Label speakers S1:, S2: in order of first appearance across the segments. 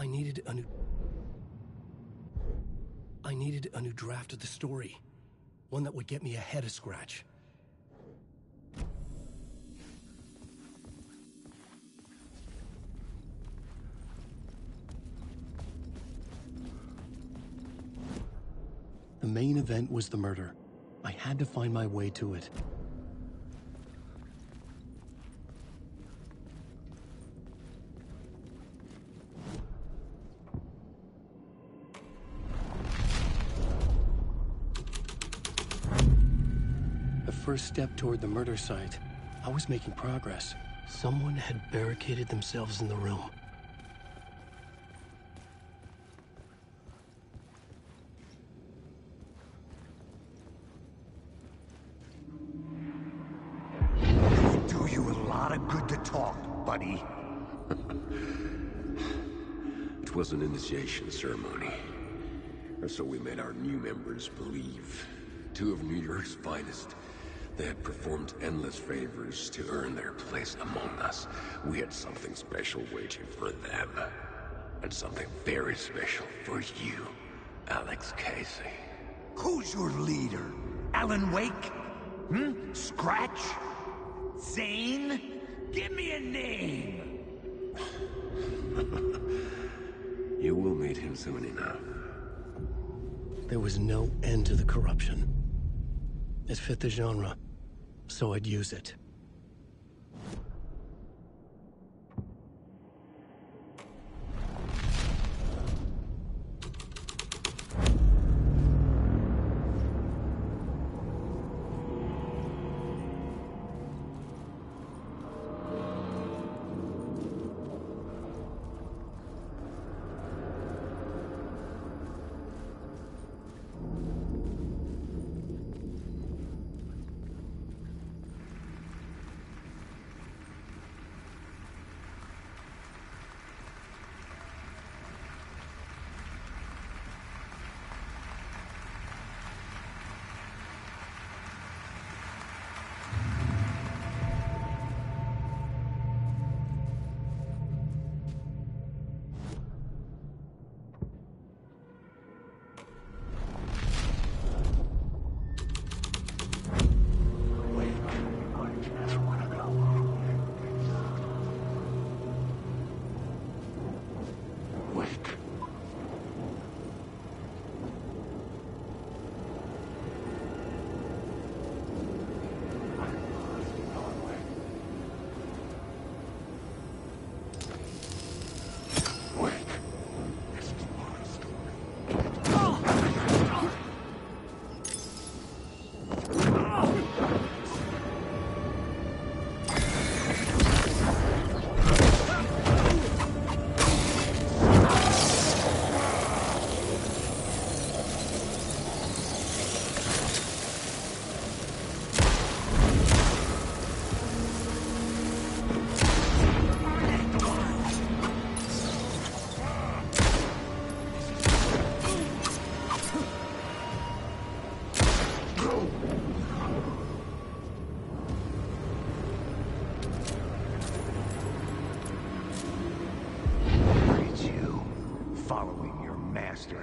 S1: I needed a new draft of the story. One that would get me ahead of Scratch. The main event was the murder. I had to find my way to it. The first step toward the murder site. I was making progress. Someone had barricaded themselves in the room.
S2: Do you a lot of good to talk, buddy.
S3: It was an initiation ceremony. Or so we made our new members believe. Two of New York's finest. They had performed endless favors to earn their place among us. We had something special waiting for them. And something very special for you, Alex Casey.
S2: Who's your leader? Alan Wake? Scratch? Zane? Give me a name!
S3: You will meet him soon enough.
S1: There was no end to the corruption. It fit the genre, so I'd use it.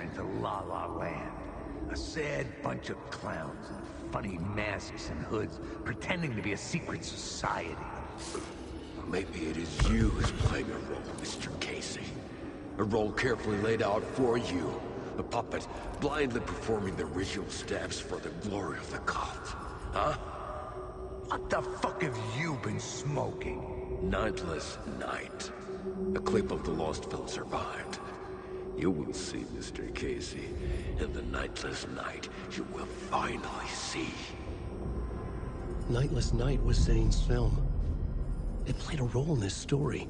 S2: Into La La Land. A sad bunch of clowns in funny masks and hoods, pretending to be a secret society.
S3: Maybe it is you who's playing a role, Mr. Casey. A role carefully laid out for you. A puppet blindly performing the ritual steps for the glory of the cult. Huh?
S2: What the fuck have you been smoking?
S3: Nightless Night. A clip of the lost film survived. You will see, Mr. Casey. In the Nightless Night, you will finally see.
S1: Nightless Night was Zane's film. It played a role in this story.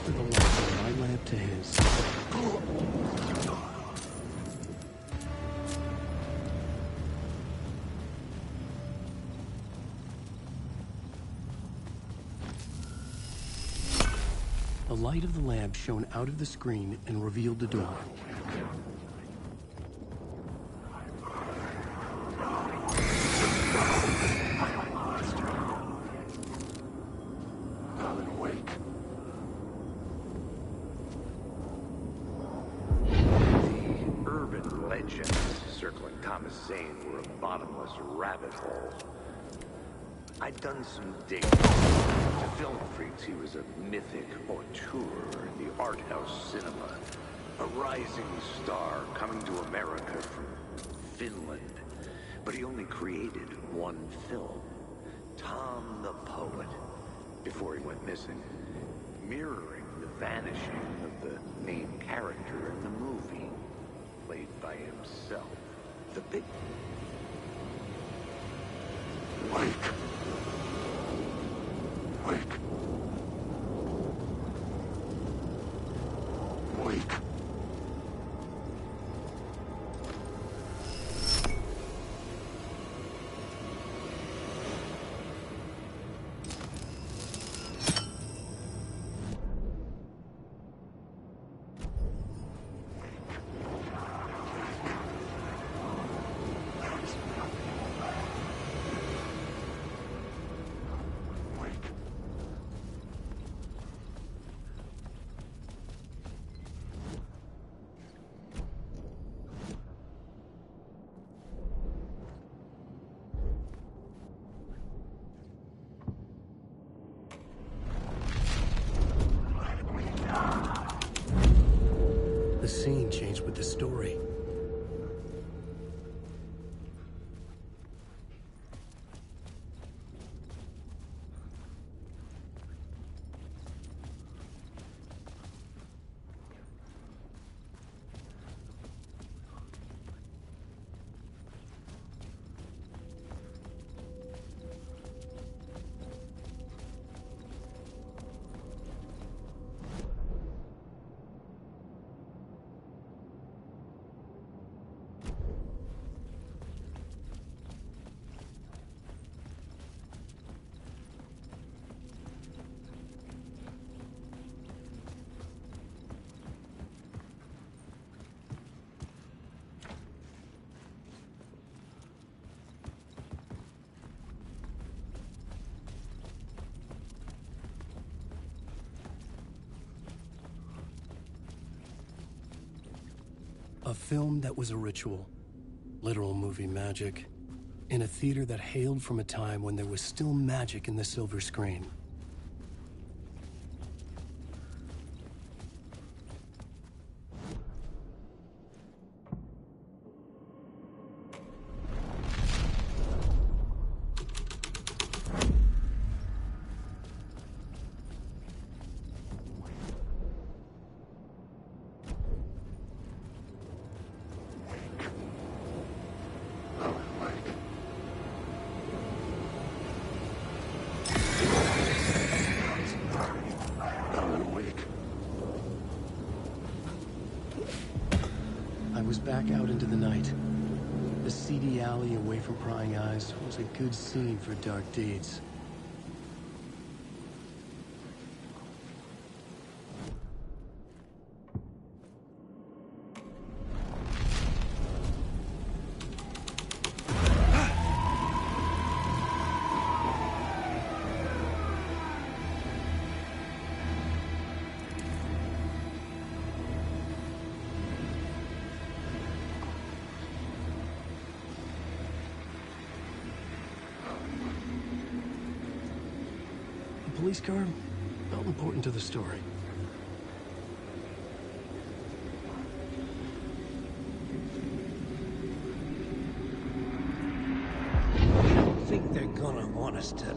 S1: after the light from my lamp to his. The light of the lamp shone out of the screen and revealed the door.
S2: I'd done some digging. To film freaks, he was a mythic auteur in the art house cinema. A rising star coming to America from Finland. But he only created one film, Tom the Poet, before he went missing, mirroring the vanishing of the main character in the movie, played by himself. The big...
S3: Wake. Wake. Wake. The scene changed with the story. A film that was a ritual, literal movie magic, in a theater that hailed from a time when there was still magic in the silver screen. I was back out into the night. The seedy alley away from prying eyes was a good scene for dark deeds. Police car felt important to the story.
S4: You don't think they're gonna want us to,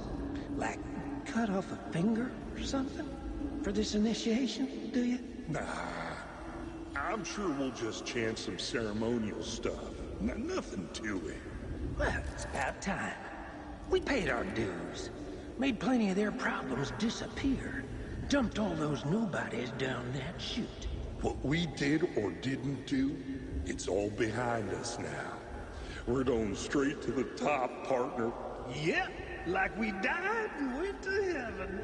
S4: like, cut off a finger or something for this initiation, do you?
S5: Nah. I'm sure we'll just chant some ceremonial stuff. Nothing to it.
S4: Well, it's about time. We paid our dues. Made plenty of their problems disappear. dumped all those nobodies down that chute.
S5: What we did or didn't do, it's all behind us now. We're going straight to the top, partner.
S4: Yep, like we died and went to heaven.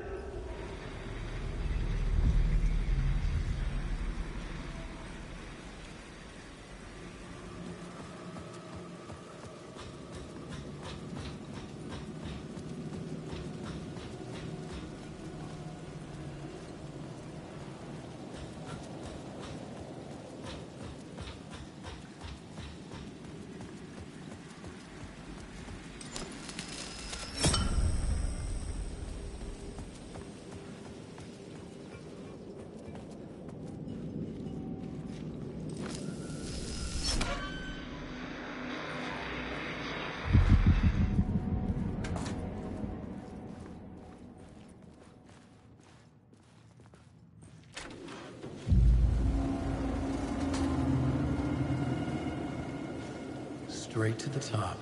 S1: Straight to the top.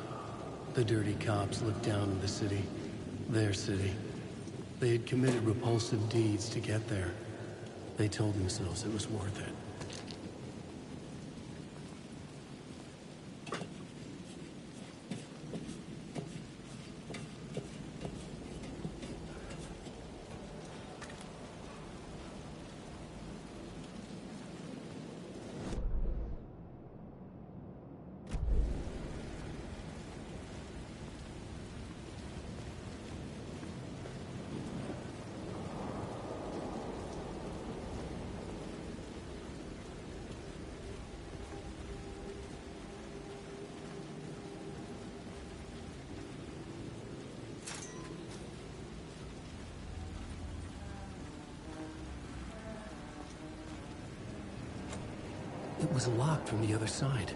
S1: The dirty cops looked down on the city. Their city. They had committed repulsive deeds to get there. They told themselves it was worth it. It was locked from the other side.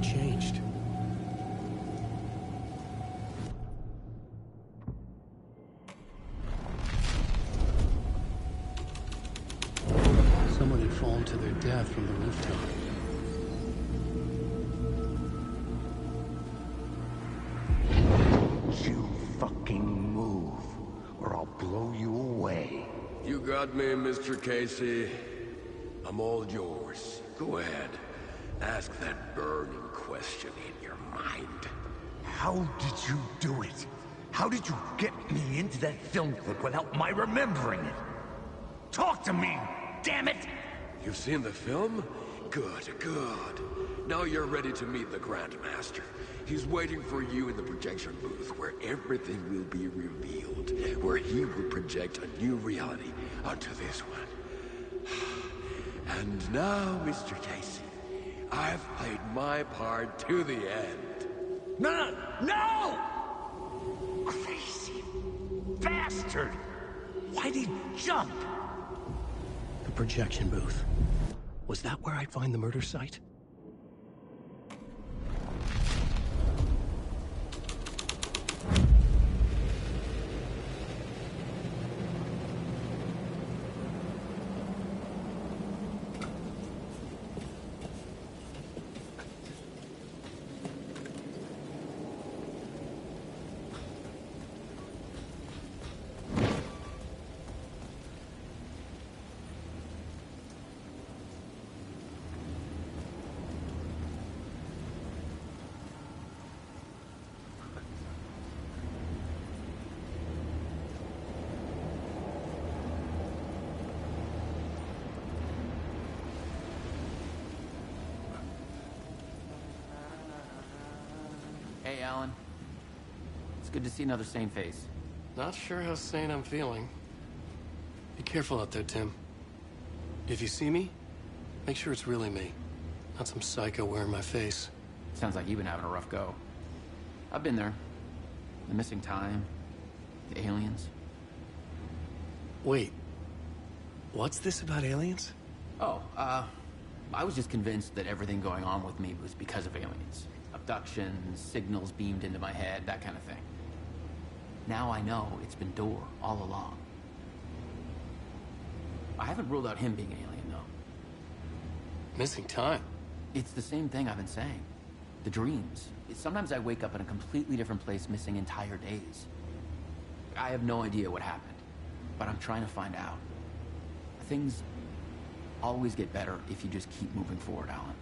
S1: Changed. Someone had fallen to their death from the rooftop.
S2: You fucking move, or I'll blow you away.
S3: You got me, Mr. Casey. I'm all yours. Go ahead. Ask that burning question in your mind.
S2: How did you do it? How did you get me into that film clip without my remembering it? Talk to me, damn it!
S3: You've seen the film? Good, good. Now you're ready to meet the Grandmaster. He's waiting for you in the projection booth where everything will be revealed, where he will project a new reality onto this one. And now, Mr. Casey, I've played my part to the end.
S2: No! No! Crazy bastard! Why'd he jump?
S1: The projection booth. Was that where I'd find the murder site?
S6: Hey, Alan. It's good to see another sane face.
S1: Not sure how sane I'm feeling. Be careful out there, Tim. If you see me, make sure it's really me, not some psycho wearing my face.
S6: Sounds like you've been having a rough go. I've been there. The missing time, the aliens.
S1: Wait, what's this about aliens?
S6: Oh, I was just convinced that everything going on with me was because of aliens. Abductions, signals beamed into my head, that kind of thing. Now I know it's been Door all along. I haven't ruled out him being an alien, though.
S1: Missing time?
S6: It's the same thing I've been saying. The dreams. Sometimes I wake up in a completely different place, missing entire days. I have no idea what happened, but I'm trying to find out. Things always get better if you just keep moving forward, Alan.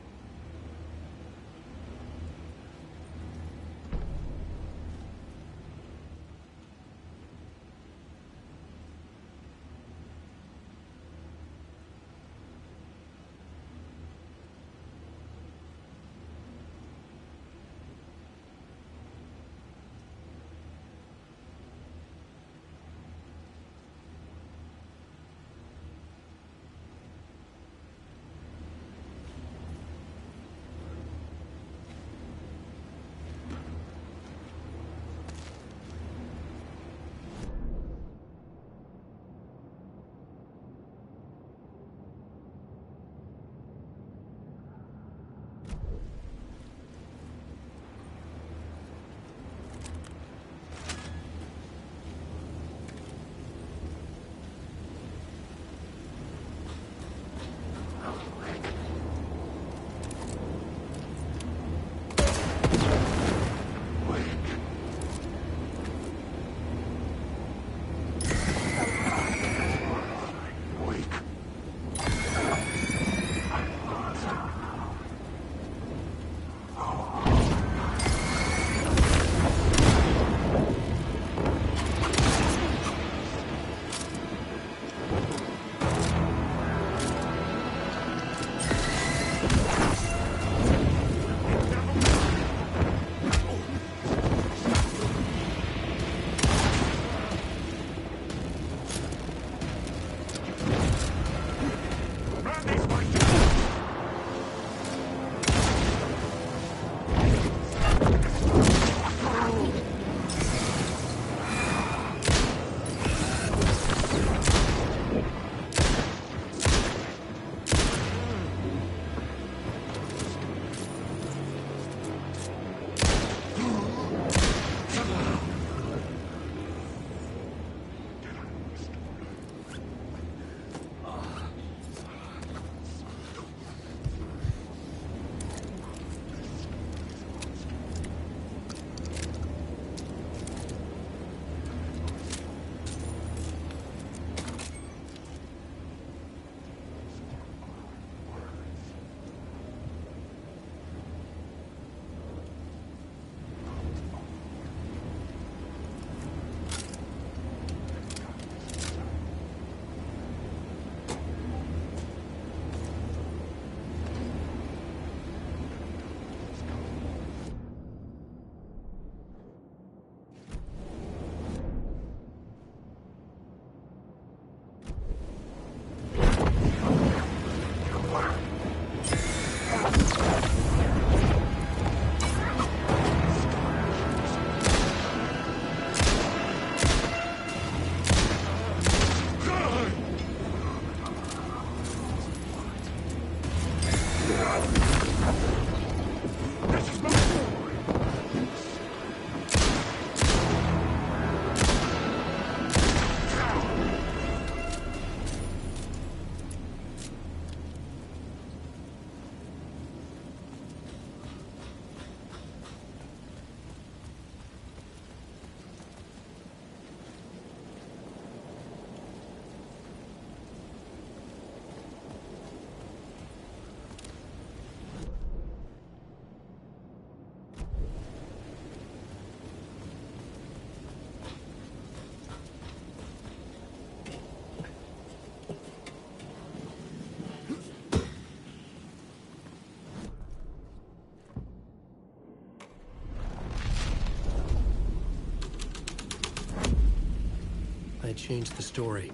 S1: changed the story.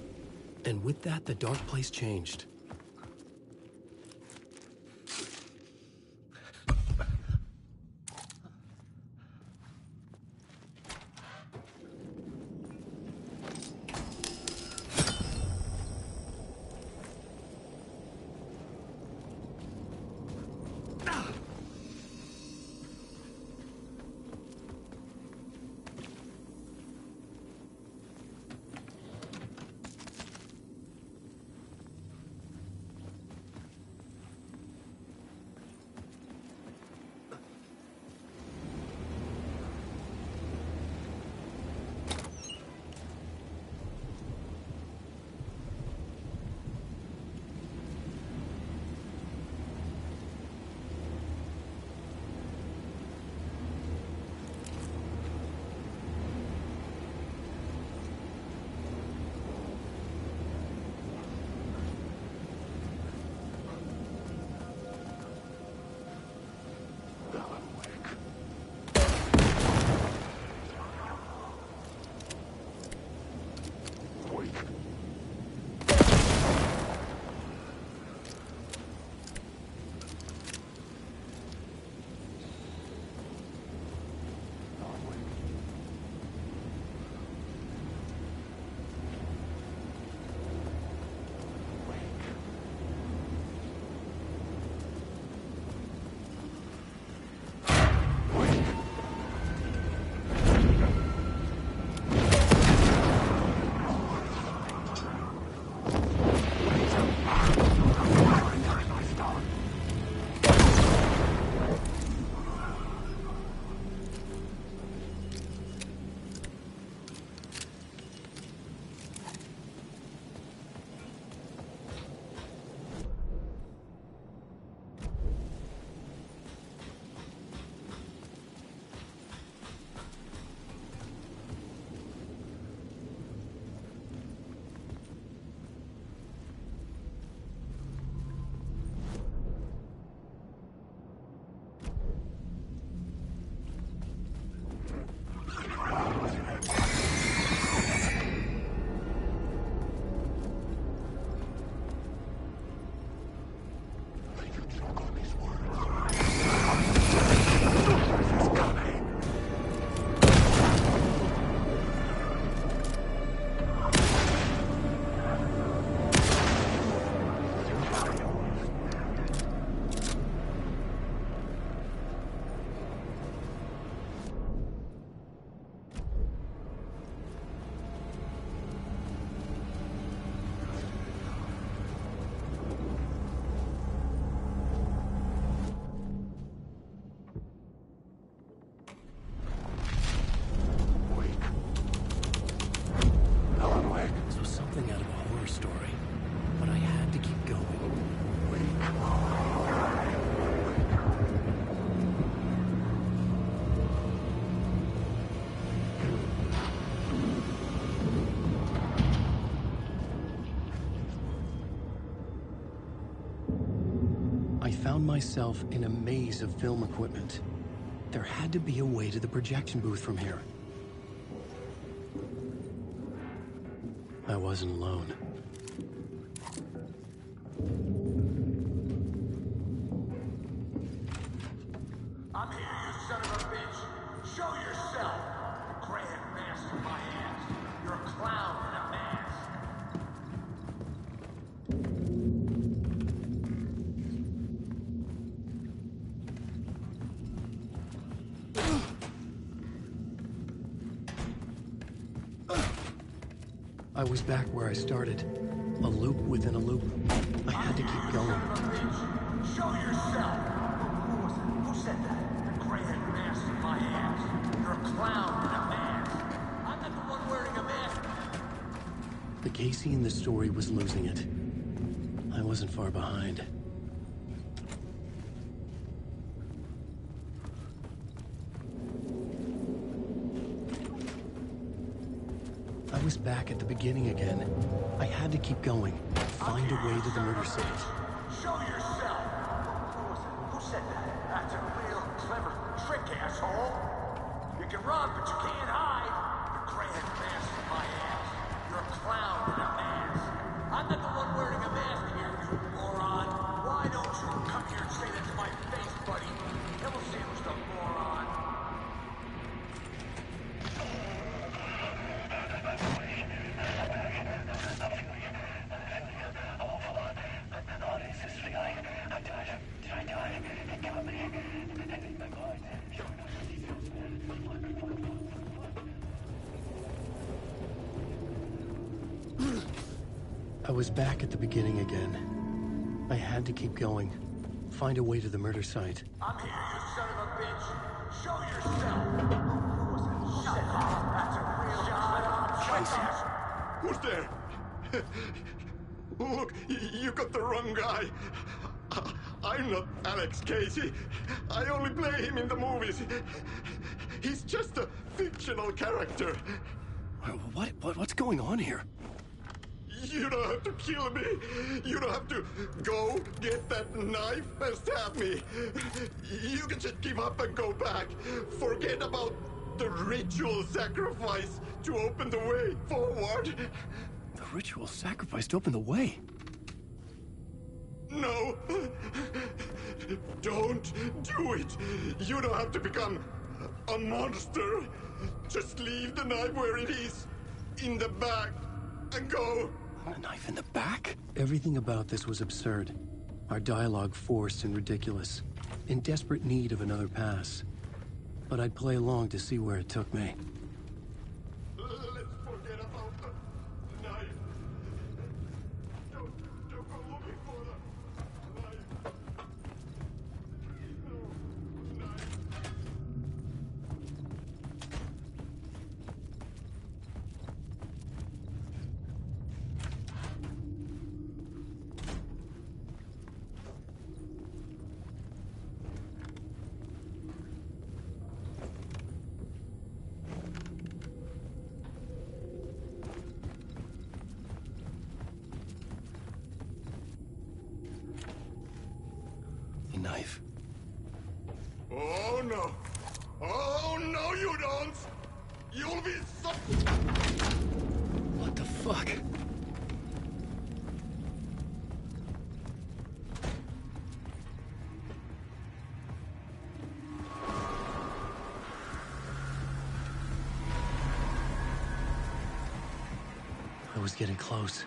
S1: And with that, the dark place changed. I found myself in a maze of film equipment. There had to be a way to the projection booth from here. I wasn't alone.
S7: I'm here, you son of a bitch! Show yourself! The grand master of my ass! You're a clown in a mask!
S1: I was back where I started. A loop within a loop. I had to keep going.
S7: Son of a bitch! Show yourself! Who was it? Who said that? The grand master of my ass! You're a clown in a mask! I'm not the one wearing a mask!
S1: The Casey in the story was losing it. I wasn't far behind. I was back at the beginning again. I had to keep going. Find a way to the murder scene.
S7: Show yourself! Who was it? Who said that? That's a real clever trick, asshole! You can run, but you can't hide! The grand master of my ass! You're a clown in a mask. I'm not the one wearing a mask here, you moron. Why don't you come here and say that to my face, buddy? Then we'll see who's the moron.
S1: I was back at the beginning again. I had to keep going. Find a way to the murder site.
S7: I'm here, you son of a bitch. Show yourself. Who was that? Shut up. That's a real shut up.
S5: Who's there? Look, you got the wrong guy. I'm not Alex Casey. I only play him in the movies. He's just a fictional character.
S1: What's going on here?
S5: You don't have to kill me. You don't have to go get that knife and stab me. You can just give up and go back. Forget about the ritual sacrifice to open the way forward.
S1: The ritual sacrifice to open the way?
S5: No. Don't do it. You don't have to become a monster. Just leave the knife where it is, in the back, and go.
S1: A knife in the back? Everything about this was absurd. Our dialogue forced and ridiculous. In desperate need of another pass. But I'd play along to see where it took me.
S5: Let's forget about the knife. Don't go looking for the knife. No, knife.
S1: The knife.
S5: Oh no! Oh no, you don't! You'll be so...
S1: What the fuck? I was getting close.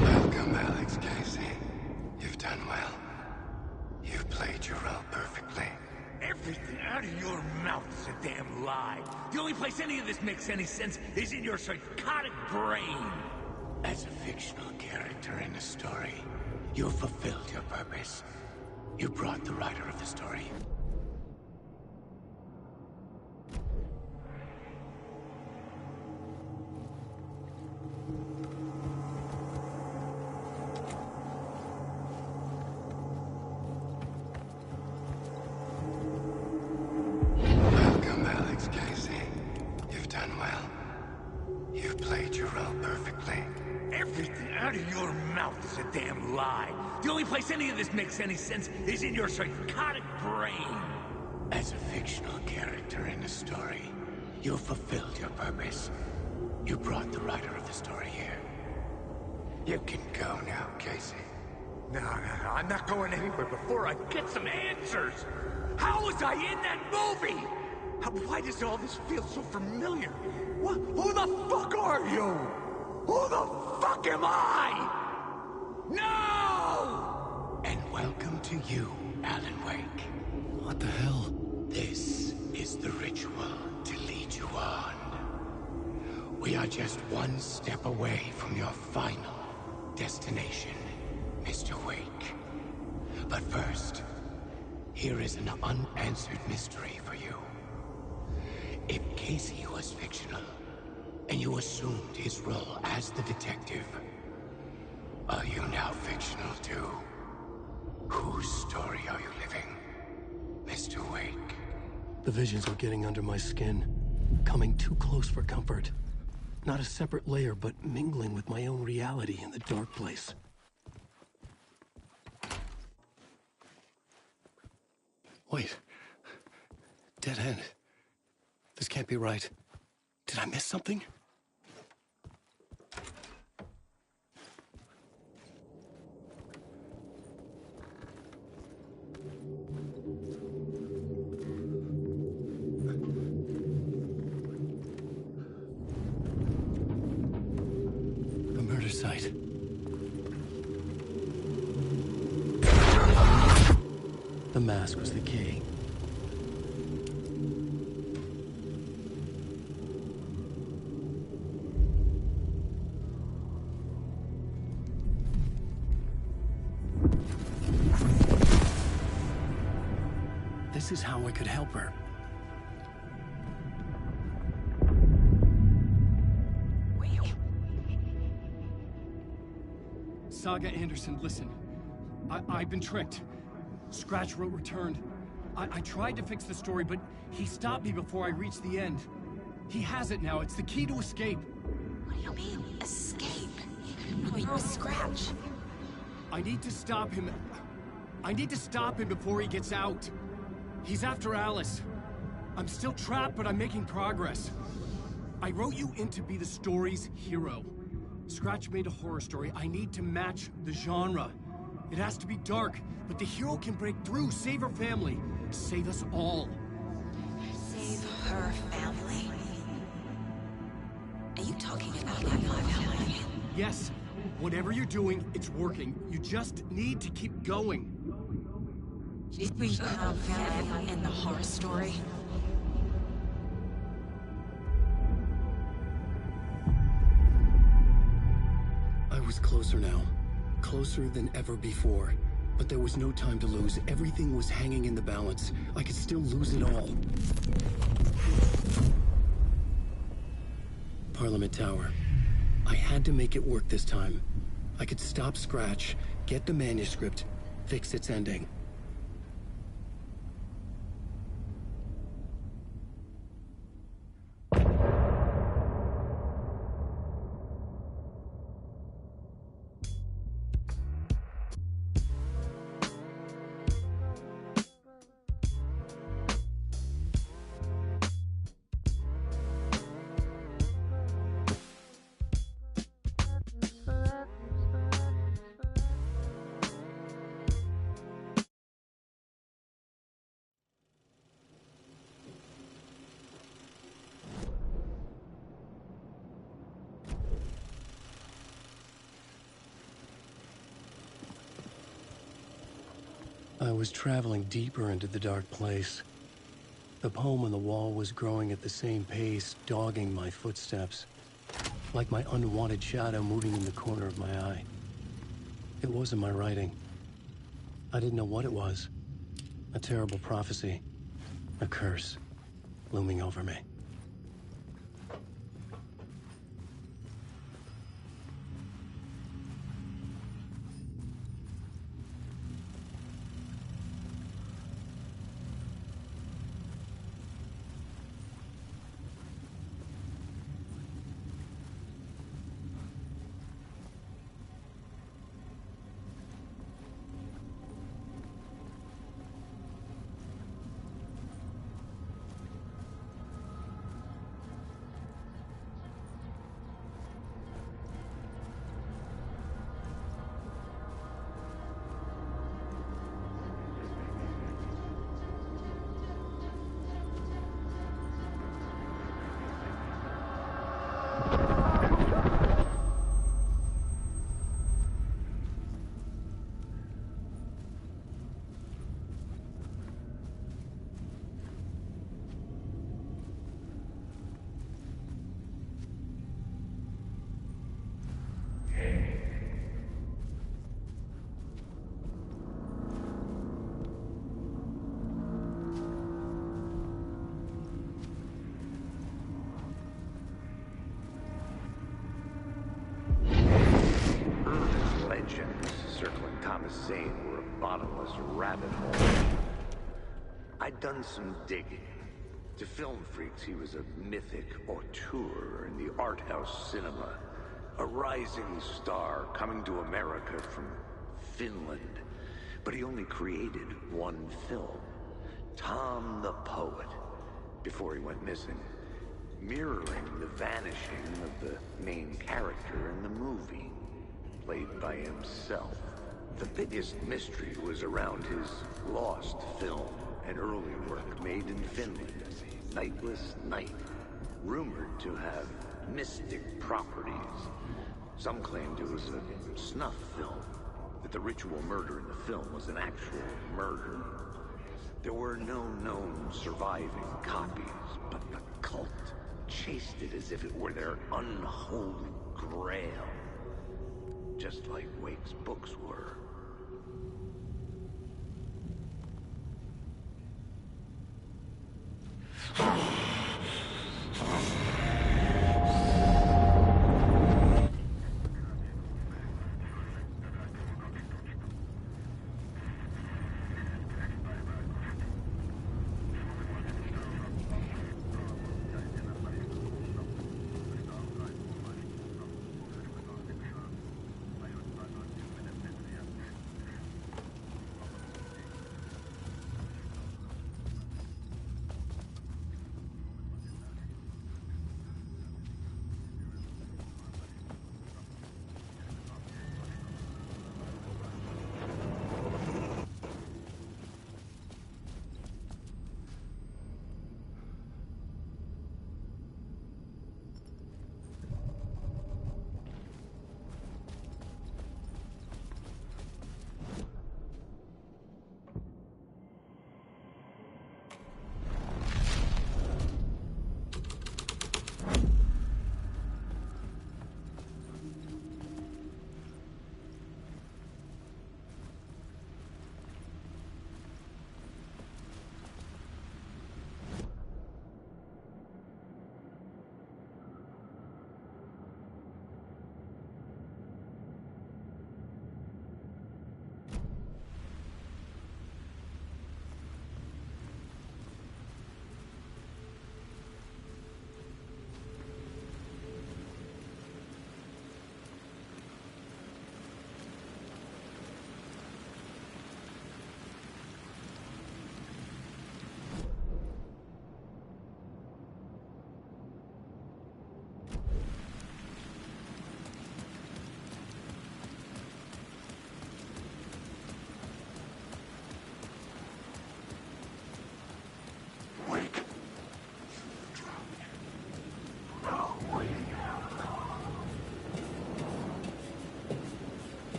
S3: Welcome, Alex Casey. You've done well. You've played your role perfectly.
S7: Everything out of your mouth is a damn lie. The only place any of this makes any sense is in your psychotic brain.
S8: As a fictional character in a story, you fulfilled your purpose. You brought the writer of the story.
S3: Welcome, Alex Casey. You've done well. You've played your role perfectly.
S7: Everything out of your mouth is a damn lie. The only place any of this makes any sense is in your psychotic brain.
S8: As a fictional character in a story, you fulfilled your purpose. You brought the writer of the story here.
S3: You can go now, Casey.
S7: No, I'm not going anywhere before I get some answers. How was I in that movie? Why does all this feel so familiar? Who the fuck are you? Who the fuck am I? No!
S8: And welcome to you, Alan Wake.
S1: What the hell?
S8: This is the ritual to lead you on. We are just one step away from your final destination, Mr. Wake. But first, here is an unanswered mystery for you. If Casey was fictional, and you assumed his role as the detective, are you now fictional too? Whose story are you living, Mr. Wake?
S1: The visions were getting under my skin. Coming too close for comfort. Not a separate layer, but mingling with my own reality in the dark place. Wait. Dead end. This can't be right. Did I miss something? The murder site. The mask was the key. This is how I could help her.
S9: Saga Anderson, listen. I've been tricked. Scratch wrote returned. I tried to fix the story, but he stopped me before I reached the end. He has it now. It's the key to escape.
S10: What do you mean, escape? You're a Scratch.
S9: I need to stop him. I need to stop him before he gets out. He's after Alice. I'm still trapped, but I'm making progress. I wrote you in to be the story's hero. Scratch made a horror story. I need to match the genre. It has to be dark, but the hero can break through, save her family, save us all.
S10: Save her family? Are you talking about my family?
S9: Yes. Whatever you're doing, it's working. You just need to keep going.
S10: Did we have family in the horror story?
S1: I was closer now. Closer than ever before. But there was no time to lose. Everything was hanging in the balance. I could still lose it all. Parliament Tower. I had to make it work this time. I could stop Scratch, get the manuscript, fix its ending. I was traveling deeper into the dark place. The poem on the wall was growing at the same pace, dogging my footsteps, like my unwanted shadow moving in the corner of my eye. It wasn't my writing. I didn't know what it was. A terrible prophecy, a curse, looming over me.
S2: Were a bottomless rabbit hole. I'd done some digging. To film freaks, he was a mythic auteur in the art house cinema. A rising star coming to America from Finland. But he only created one film. Tom the Poet, before he went missing, mirroring the vanishing of the main character in the movie, played by himself. The biggest mystery was around his lost film, an early work made in Finland, Nightless Night, rumored to have mystic properties. Some claimed it was a snuff film, that the ritual murder in the film was an actual murder. There were no known surviving copies, but the cult chased it as if it were their unholy grail, just like Wake's books were.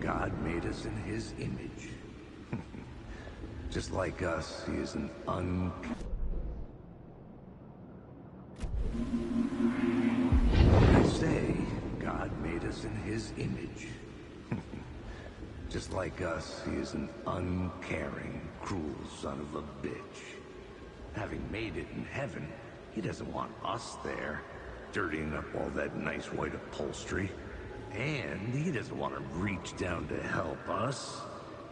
S2: God made us in his image. Just like us, he is an I say, God made us in his image. Just like us, he is an uncaring, cruel son of a bitch. Having made it in heaven, he doesn't want us there, dirtying up all that nice white upholstery. And he doesn't want to reach down to help us.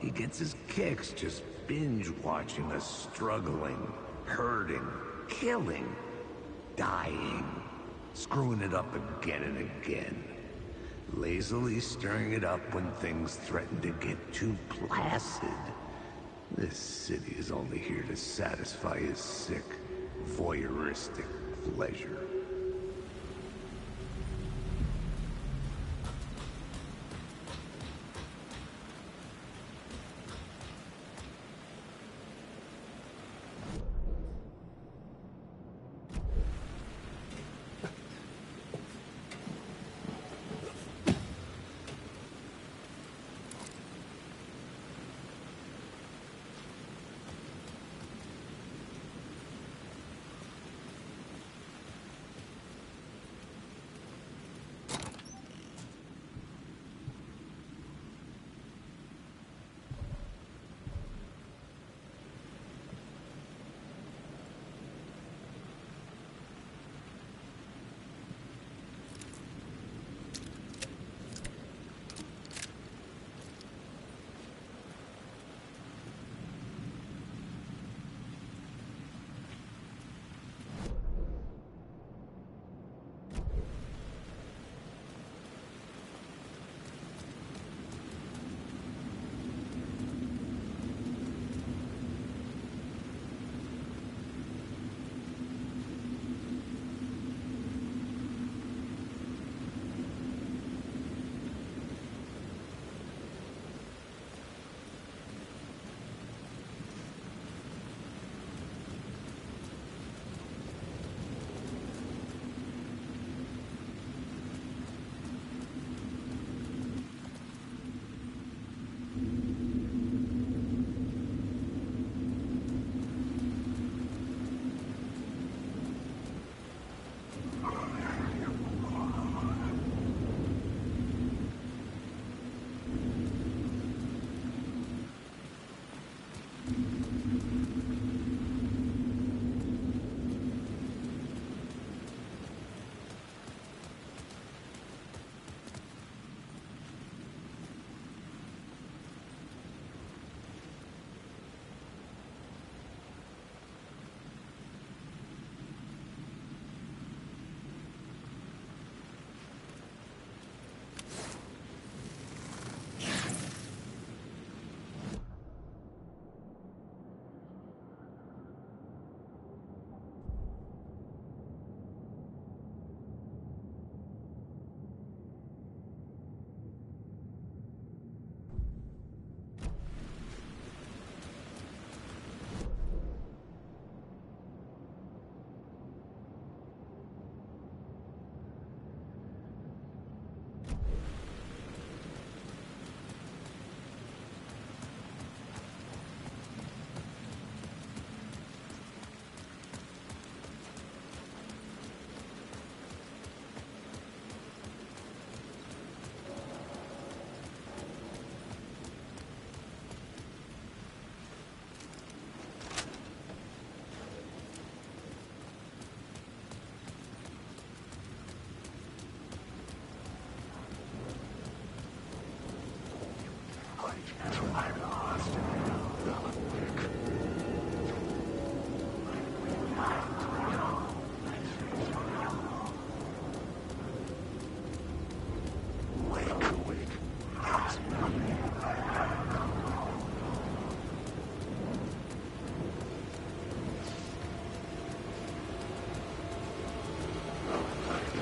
S2: He gets his kicks just binge-watching us struggling, hurting, killing, dying, screwing it up again and again. Lazily stirring it up when things threaten to get too placid. This city is only here to satisfy his sick, voyeuristic pleasure.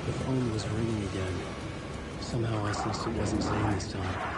S1: The phone was ringing again. Somehow I sensed it wasn't Zane this time.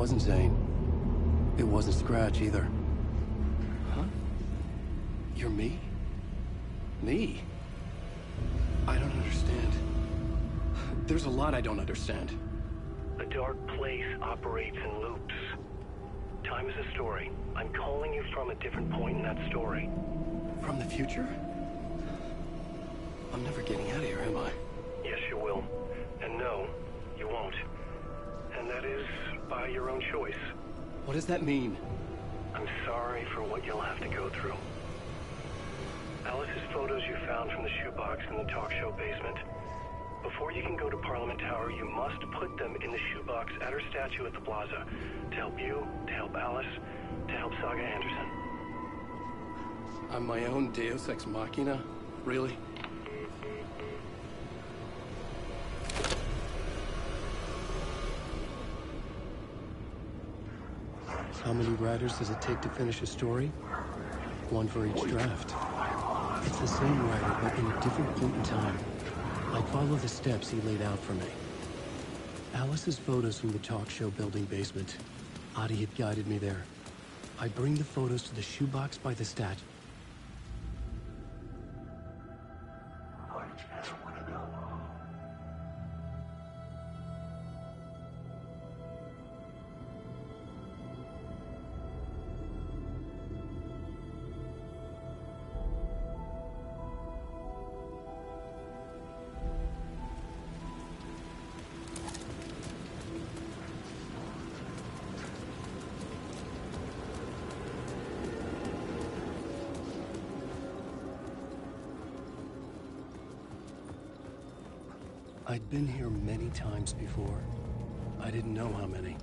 S1: wasn't Zane. It wasn't Scratch either. Huh? You're me? Me? I don't understand. There's a lot I don't understand.
S11: The dark place operates in loops. Time is a story. I'm calling you from a different point in that story.
S1: From the future? I'm never getting out of here, am I?
S11: Yes, you will. And no, you won't. And that is by your own choice.
S1: What does that mean?
S11: I'm sorry for what you'll have to go through. Alice's photos you found from the shoebox in the talk show basement. Before you can go to Parliament Tower, you must put them in the shoebox at her statue at the plaza. To help you, to help Alice, to help Saga Anderson.
S1: I'm my own Deus Ex Machina? Really? How many writers does it take to finish a story? One for each draft. It's the same writer, but in a different point in time. I follow the steps he laid out for me. Alice's photos from the talk show building basement. Adi had guided me there. I bring the photos to the shoebox by the statue. I'd been here many times before. I didn't know how many.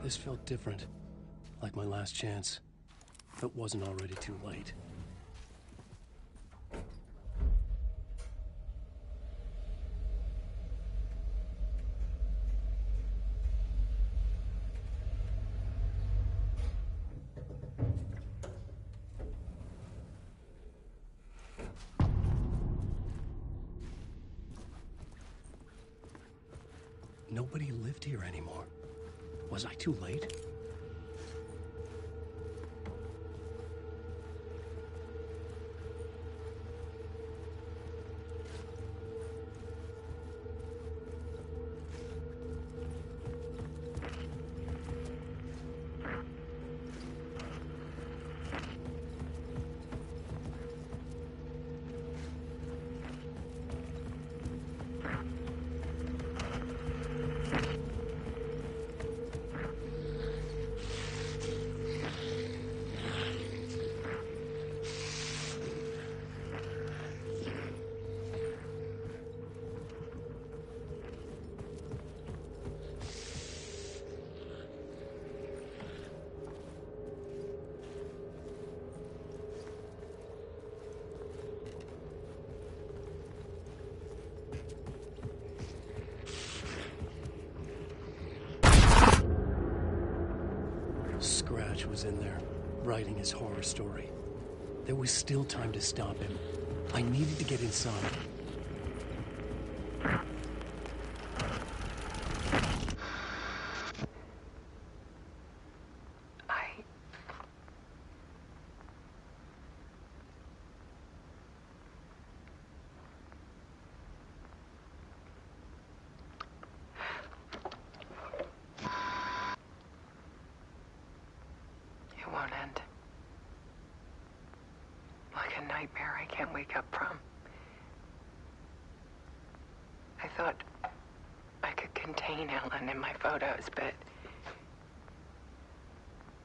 S1: This felt different, like my last chance, but wasn't already too late. Nobody lived here anymore. Was I too late? Scratch was in there, writing his horror story. There was still time to stop him. I needed to get inside.
S12: It won't end. Like a nightmare I can't wake up from. I thought I could contain Ellen in my photos, but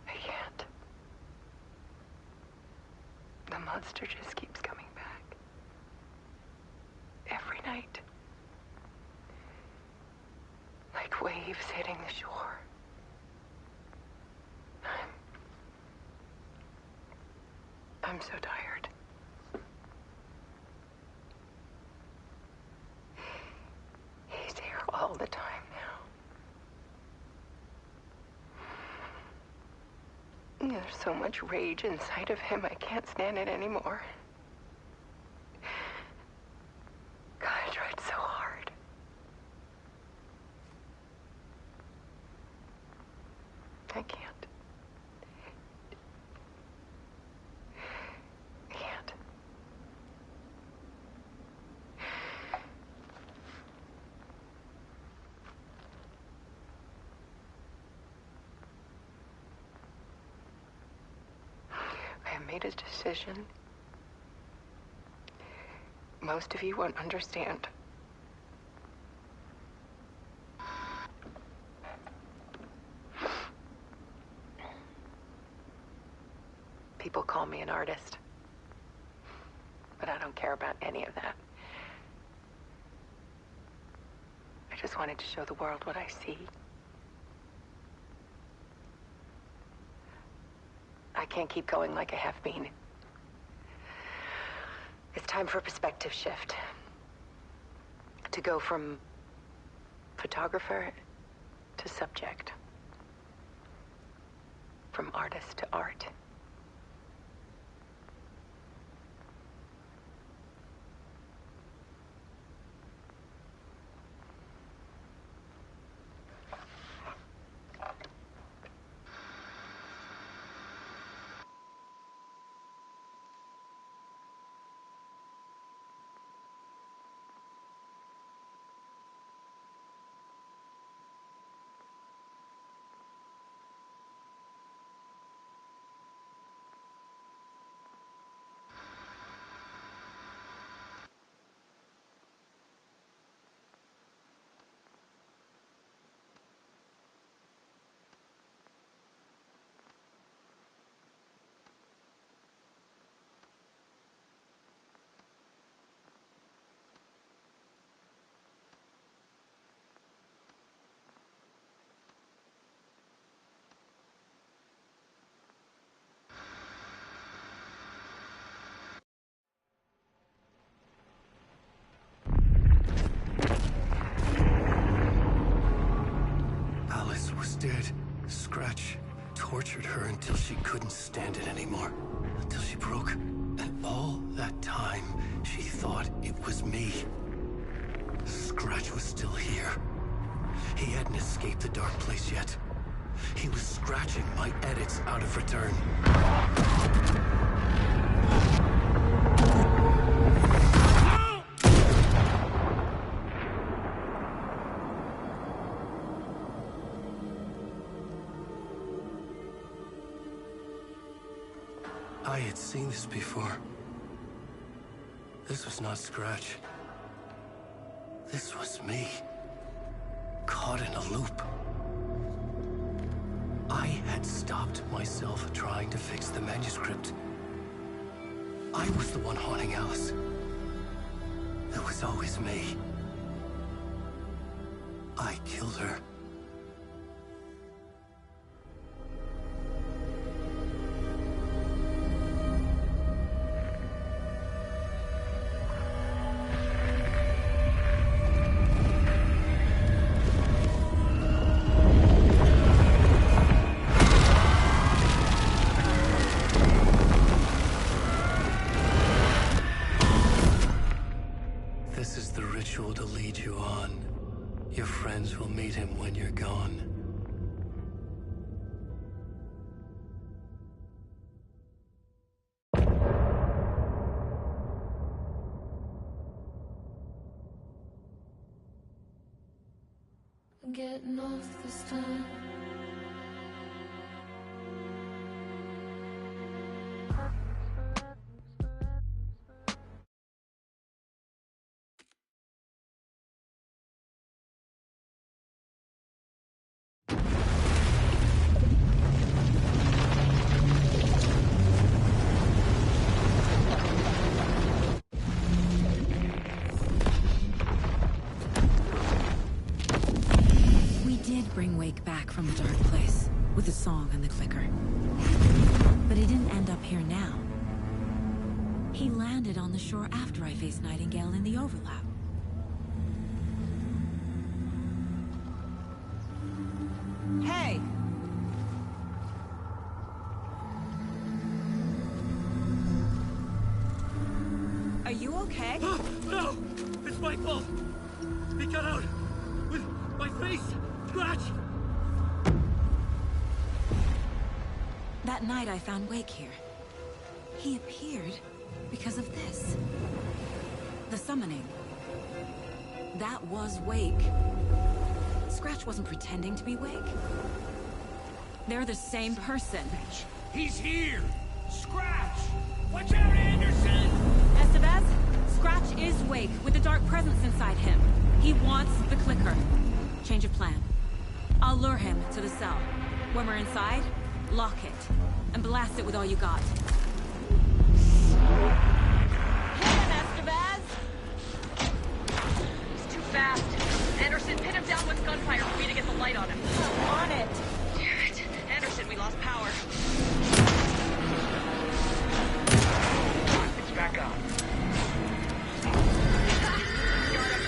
S12: I can't. The monster just keeps coming back. Every night. Like waves hitting the shore. I'm so tired. He's here all the time now. There's so much rage inside of him, I can't stand it anymore. God, I tried so hard. made a decision. Most of you won't understand. People call me an artist, but I don't care about any of that. I just wanted to show the world what I see. I can't keep going like I have been. It's time for a perspective shift. To go from photographer to subject. From artist to art.
S1: Dead. Scratch tortured her until she couldn't stand it anymore. Until she broke. And all that time, she thought it was me. Scratch was still here. He hadn't escaped the dark place yet. He was scratching my edits out of return. I had seen this before. This was not Scratch. This was me. Caught in a loop. I had stopped myself trying to fix the manuscript. I was the one haunting Alice. It was always me. I killed her. This is the ritual to lead you on. Your friends will meet him when you're gone.
S13: I'm getting off this time.
S10: Bring Wake back from the dark place with the song and the clicker. But he didn't end up here now. He landed on the shore after I faced Nightingale in the overlap. Hey! Are you okay?
S9: No! It's my fault! He got out with my face! Scratch!
S10: That night I found Wake here. He appeared because of this. The summoning. That was Wake. Scratch wasn't pretending to be Wake. They're the same person.
S7: He's here! Scratch! Watch out, Anderson!
S10: Estevez, Scratch is Wake with a dark presence inside him. He wants the clicker. Change of plan. I'll lure him to the cell. When we're inside, lock it. And blast it with all you got. Hit him, Estevez!
S12: He's too fast. Anderson, pin him down with gunfire for me to get the light on him.
S10: On it.
S12: Damn it. Anderson, we lost power.
S7: It's back on.
S12: Got him.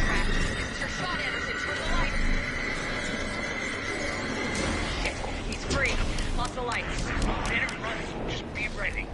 S12: Cracked. It's your shot, Anderson. Turn the lights. Shit. He's free. Lost the lights.
S7: Get him running. Just be ready.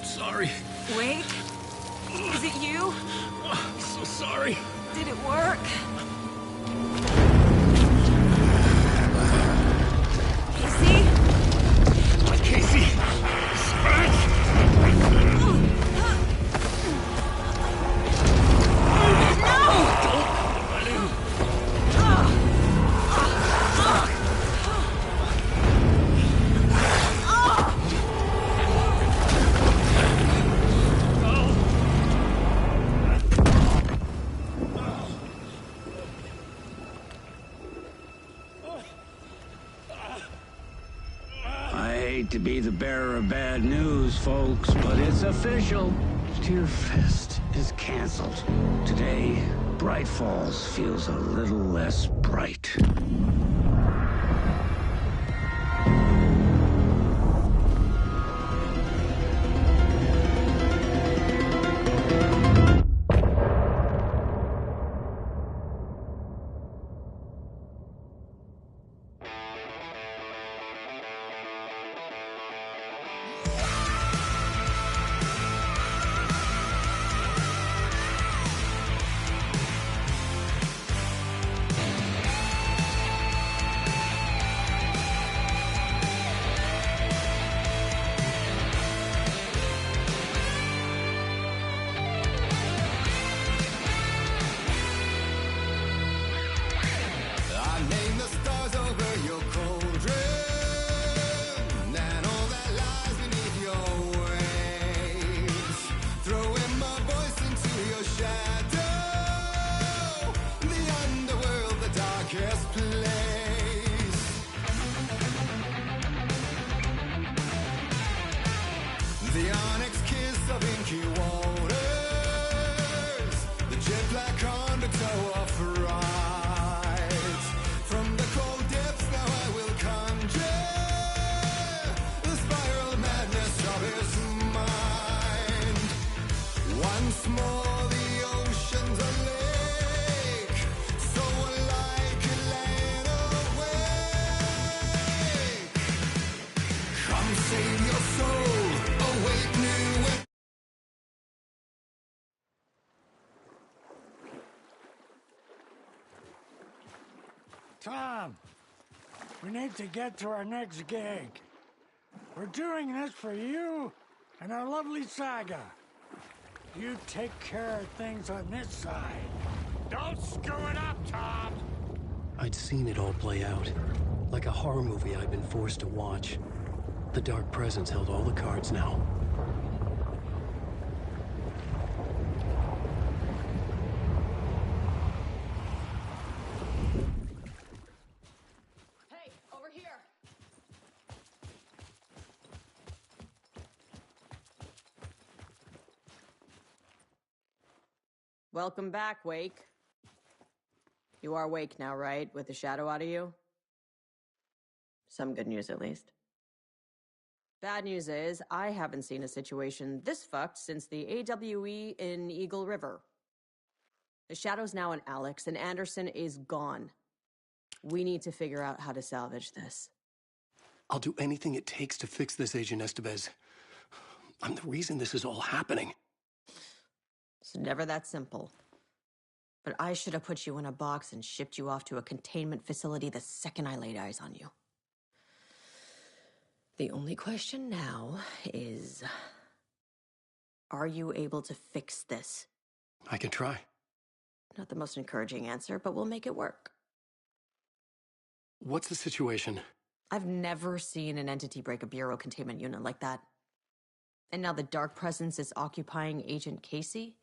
S9: Sorry.
S10: Wake? Is it you?
S9: I'm so sorry.
S10: Did it work?
S8: Casey! Scratch!
S14: I hate to be the bearer of bad news, folks, but it's official. Tearfest is canceled. Today, Bright Falls feels a little less bright.
S15: The onyx kiss of inky waters, the jet black undertow of fright. From the cold depths now I will conjure the spiral madness of his mind. Once more the ocean's a lake, so like a land awake. Come save your soul.
S16: Tom, we need to get to our next gig. We're doing this for you and our lovely saga. You take care of things on this side.
S8: Don't screw it up, Tom!
S1: I'd seen it all play out. Like a horror movie I'd been forced to watch. The Dark Presence held all the cards now.
S12: Hey, over here!
S17: Welcome back, Wake. You are Wake now, right? With the shadow out of you? Some good news, at least. Bad news is, I haven't seen a situation this fucked since the AWE in Eagle River. The shadow's now in Alex, and Anderson is gone. We need to figure out how to salvage this.
S1: I'll do anything it takes to fix this, Agent Estevez. I'm the reason this is all happening.
S17: It's never that simple. But I should have put you in a box and shipped you off to a containment facility the second I laid eyes on you. The only question now is, are you able to fix this?
S1: I can try.
S17: Not the most encouraging answer, but we'll make it work.
S1: What's the situation?
S17: I've never seen an entity break a bureau containment unit like that. And now the Dark Presence is occupying Agent Casey?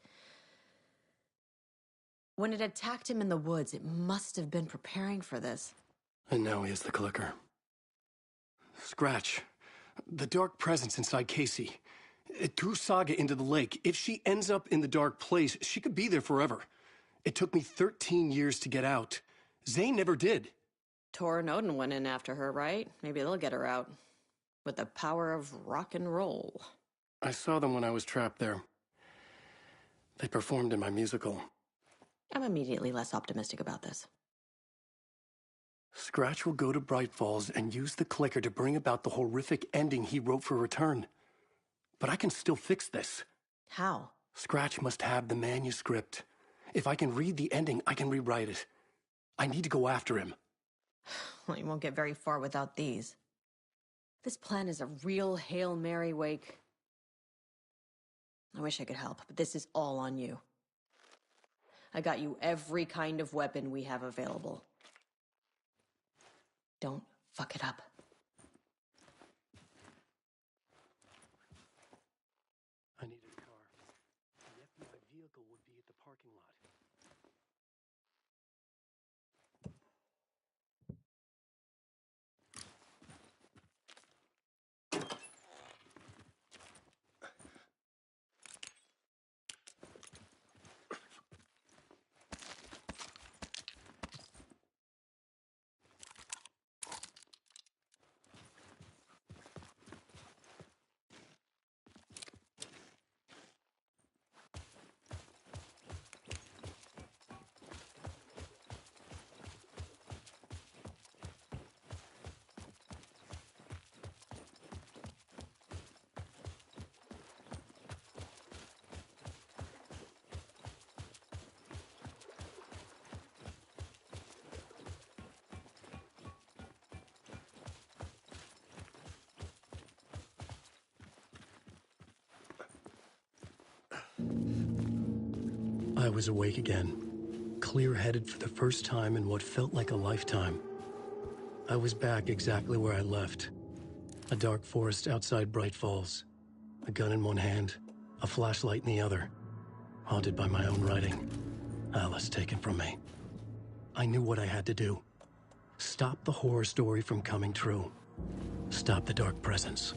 S17: When it attacked him in the woods, it must have been preparing for this.
S1: And now he has the clicker. Scratch. The Dark Presence inside Casey. It threw Saga into the lake. If she ends up in the dark place, she could be there forever. It took me 13 years to get out. Zane never did.
S17: Tor and Odin went in after her, right? Maybe they'll get her out. With the power of rock and roll.
S1: I saw them when I was trapped there. They performed in my musical.
S17: I'm immediately less optimistic about this.
S1: Scratch will go to Bright Falls and use the clicker to bring about the horrific ending he wrote for Return. But I can still fix this.
S17: How?
S1: Scratch must have the manuscript. If I can read the ending, I can rewrite it. I need to go after him.
S17: Well, you won't get very far without these. This plan is a real Hail Mary, Wake. I wish I could help, but this is all on you. I got you every kind of weapon we have available. Don't fuck it up.
S1: I needed a car. The FBI vehicle would be at the parking lot. I was awake again, clear-headed for the first time in what felt like a lifetime. I was back exactly where I left. A dark forest outside Bright Falls. A gun in one hand, a flashlight in the other. Haunted by my own writing. Alice taken from me. I knew what I had to do. Stop the horror story from coming true. Stop the dark presence.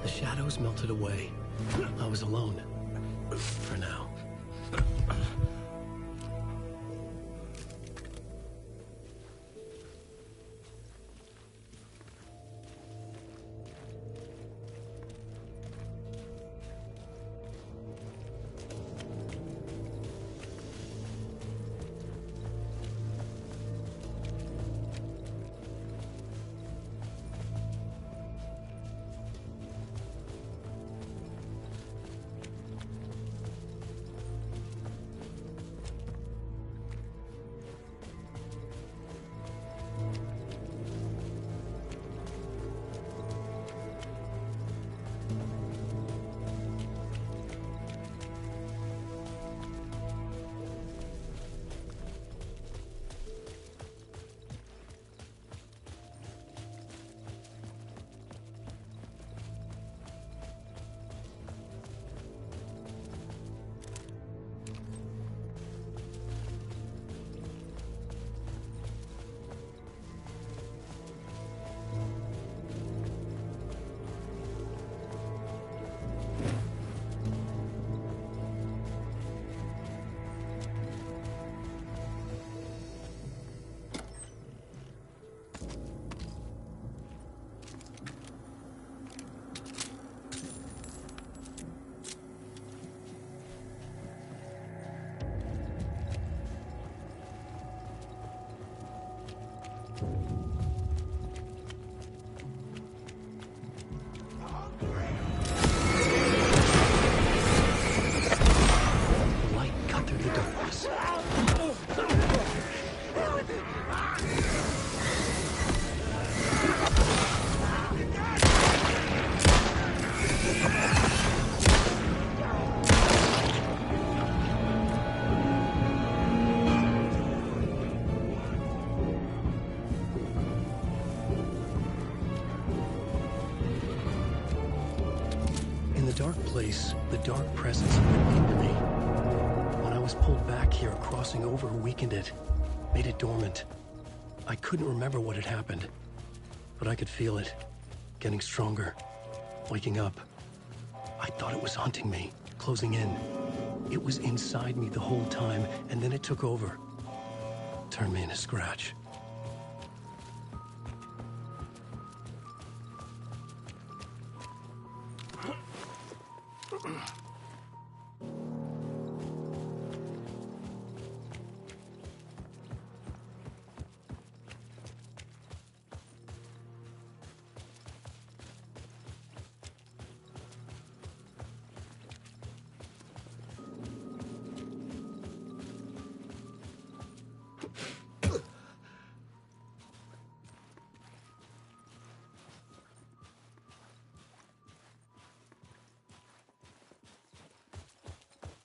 S1: The shadows melted away. I was alone. For now. place, the dark presence went into me. When I was pulled back here, crossing over weakened it, made it dormant. I couldn't remember what had happened, but I could feel it, getting stronger, waking up. I thought it was hunting me, closing in. It was inside me the whole time, and then it took over. Turned me into Scratch.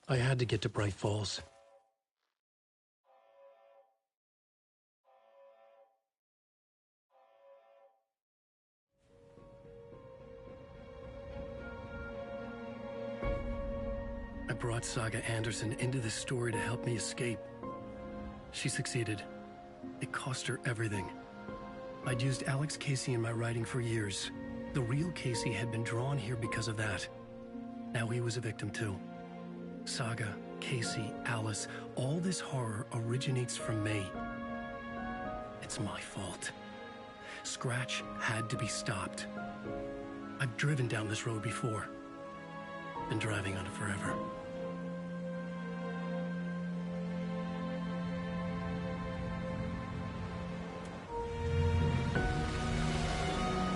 S1: I had to get to Bright Falls. I brought Saga Anderson into this story to help me escape. She succeeded. It cost her everything. I'd used Alex Casey in my writing for years. The real Casey had been drawn here because of that. Now he was a victim too. Saga, Casey, Alice, all this horror originates from me. It's my fault. Scratch had to be stopped. I've driven down this road before. Been driving on it forever.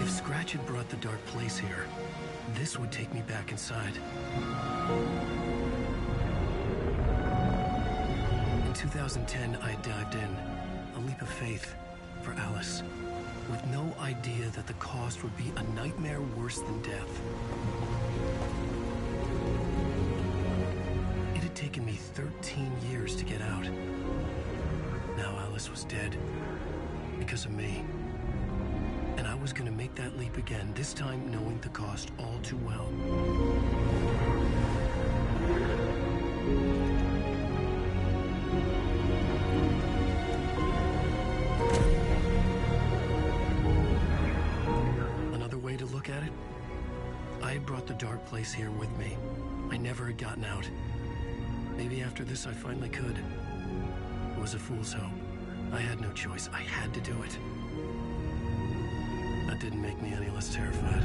S1: If Scratch had brought the dark place here, this would take me back inside. In 2010, I dived in, a leap of faith for Alice, with no idea that the cost would be a nightmare worse than death. It had taken me 13 years to get out. Now Alice was dead, because of me. And I was gonna make that leap again, this time knowing the cost all too well. Another way to look at it, I had brought the dark place here with me. I never had gotten out. Maybe after this I finally could. It was a fool's hope. I had no choice. I had to do it. That didn't make me any less terrified.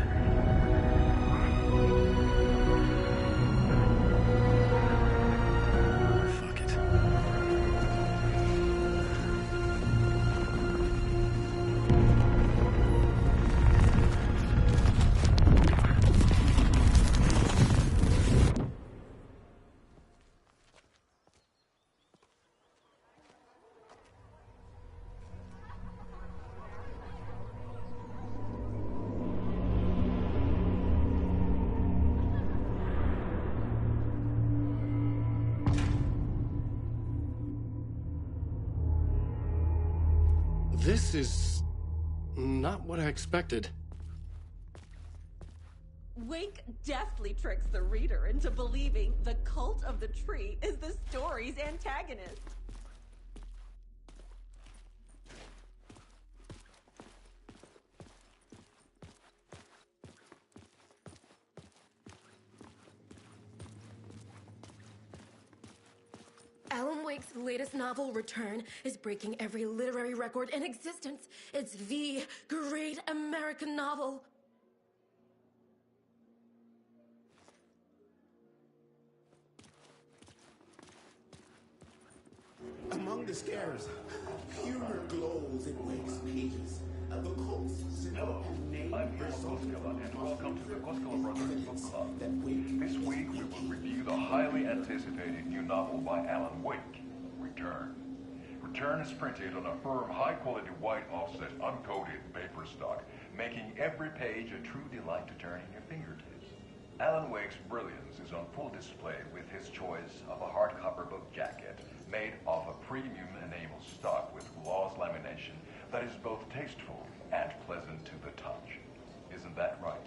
S1: Fuck it. This is not what I expected.
S18: Wake deftly tricks the reader into believing the cult of the tree is the story's antagonist.
S19: Alan Wake's latest novel, Return, is breaking every literary record in existence. It's the great American novel.
S20: Among the scares, humor glows in Wake's pages. The cult's symbol and name
S21: I'm Neil Koskela, and welcome to the Koskela Brothers Book Club. This week we will review the highly anticipated new novel by Alan Wake, Return. Return is printed on a firm, high-quality white offset, uncoated paper stock, making every page a true delight to turn in your fingertips. Alan Wake's brilliance is on full display with his choice of a hardcover book jacket made of a premium enamel stock with gloss lamination that is both tasteful and pleasant to the touch. Isn't that right?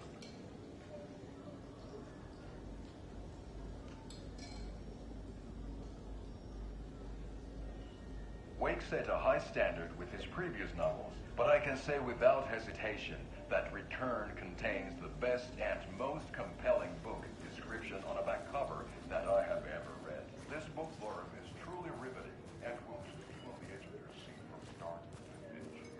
S21: Wake set a high standard with his previous novels, but I can say without hesitation that Return contains the best and most compelling book description on a back cover that I have ever read. This book blurb is truly riveting and will keep you on the edge of your seat from start to finish.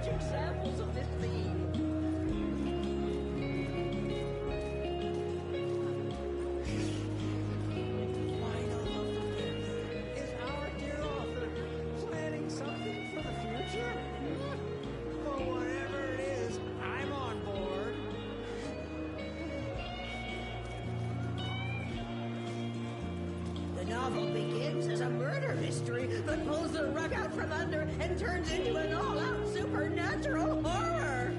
S18: Examples of this theme. Is our dear author planning something for the future? Well, whatever it is, I'm on board. The novel begins as a murder mystery, but pulls the rug out from under and turns into an all-out supernatural horror.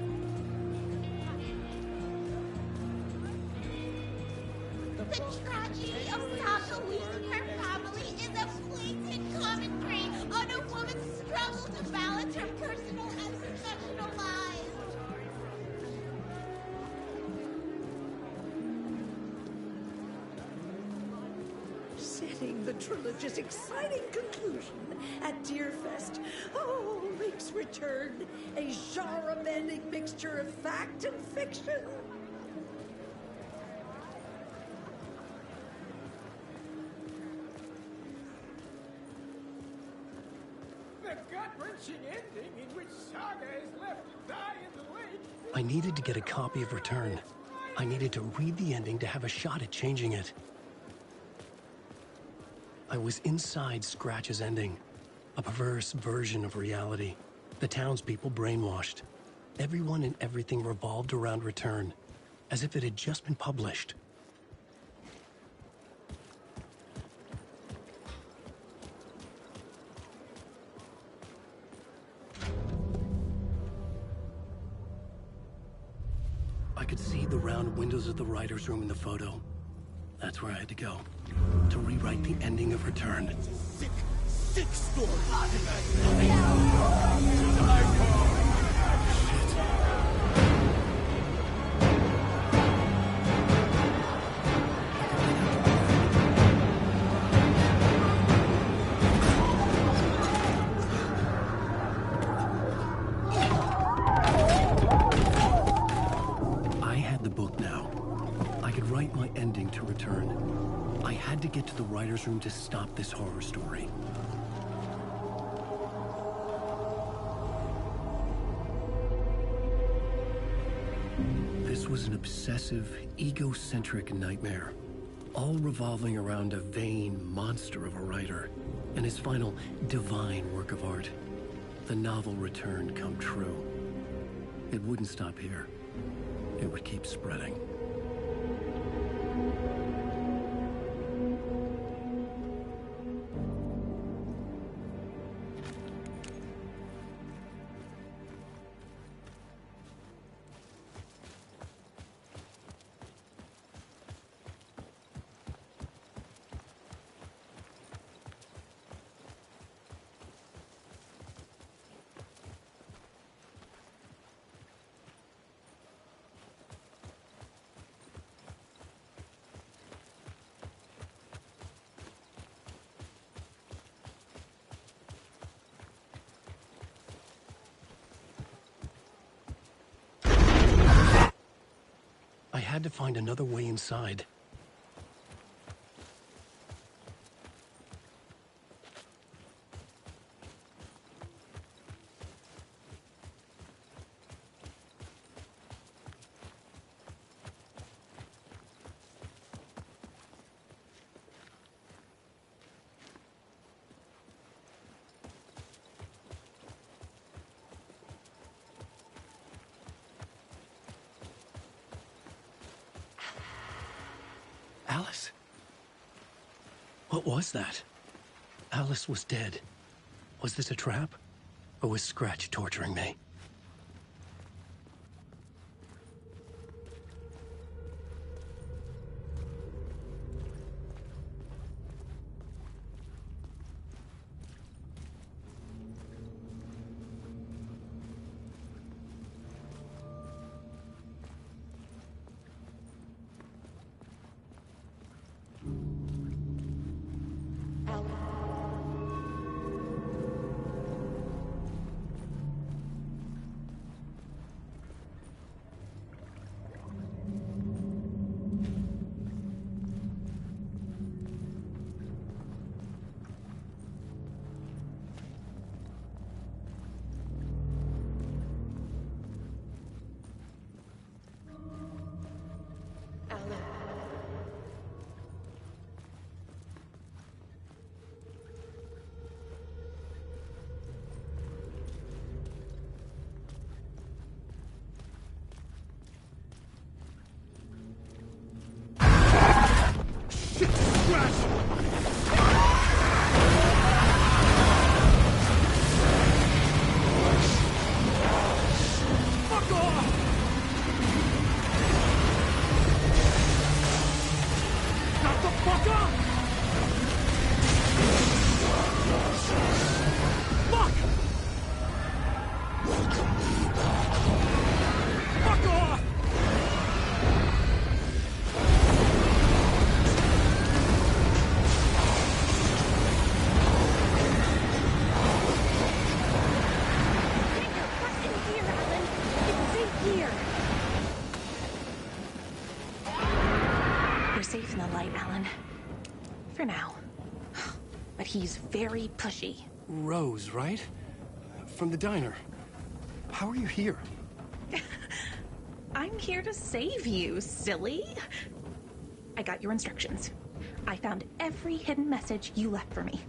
S4: The tragedy of Sasha losing her family is a blatant commentary on a woman's struggle to balance her personal and professional lives.
S18: Setting the trilogy's exciting conclusion at Deerfest. Oh, Wake's Return, a genre-bending mixture of fact and fiction.
S16: The gut-wrenching ending in which Saga is left to die in the lake.
S1: I needed to get a copy of Return. I needed to read the ending to have a shot at changing it. I was inside Scratch's ending, a perverse version of reality. The townspeople brainwashed. Everyone and everything revolved around Return, as if it had just been published. I could see the round windows of the writer's room in the photo. That's where I had to go, to rewrite the ending of Return.
S15: Sick story.
S1: I had the book now. I could write my ending to Return. I had to get to the writer's room to stop this horror story. This was an obsessive, egocentric nightmare, all revolving around a vain monster of a writer and his final divine work of art, the novel Return come true. It wouldn't stop here. It would keep spreading. had to find another way inside. Alice? What was that? Alice was dead. Was this a trap? Or was Scratch torturing me?
S6: Safe in the light, Alan. For now. But he's very pushy.
S1: Rose, right? From the diner. How are you here?
S6: I'm here to save you, silly. I got your instructions. I found every hidden message you left for me.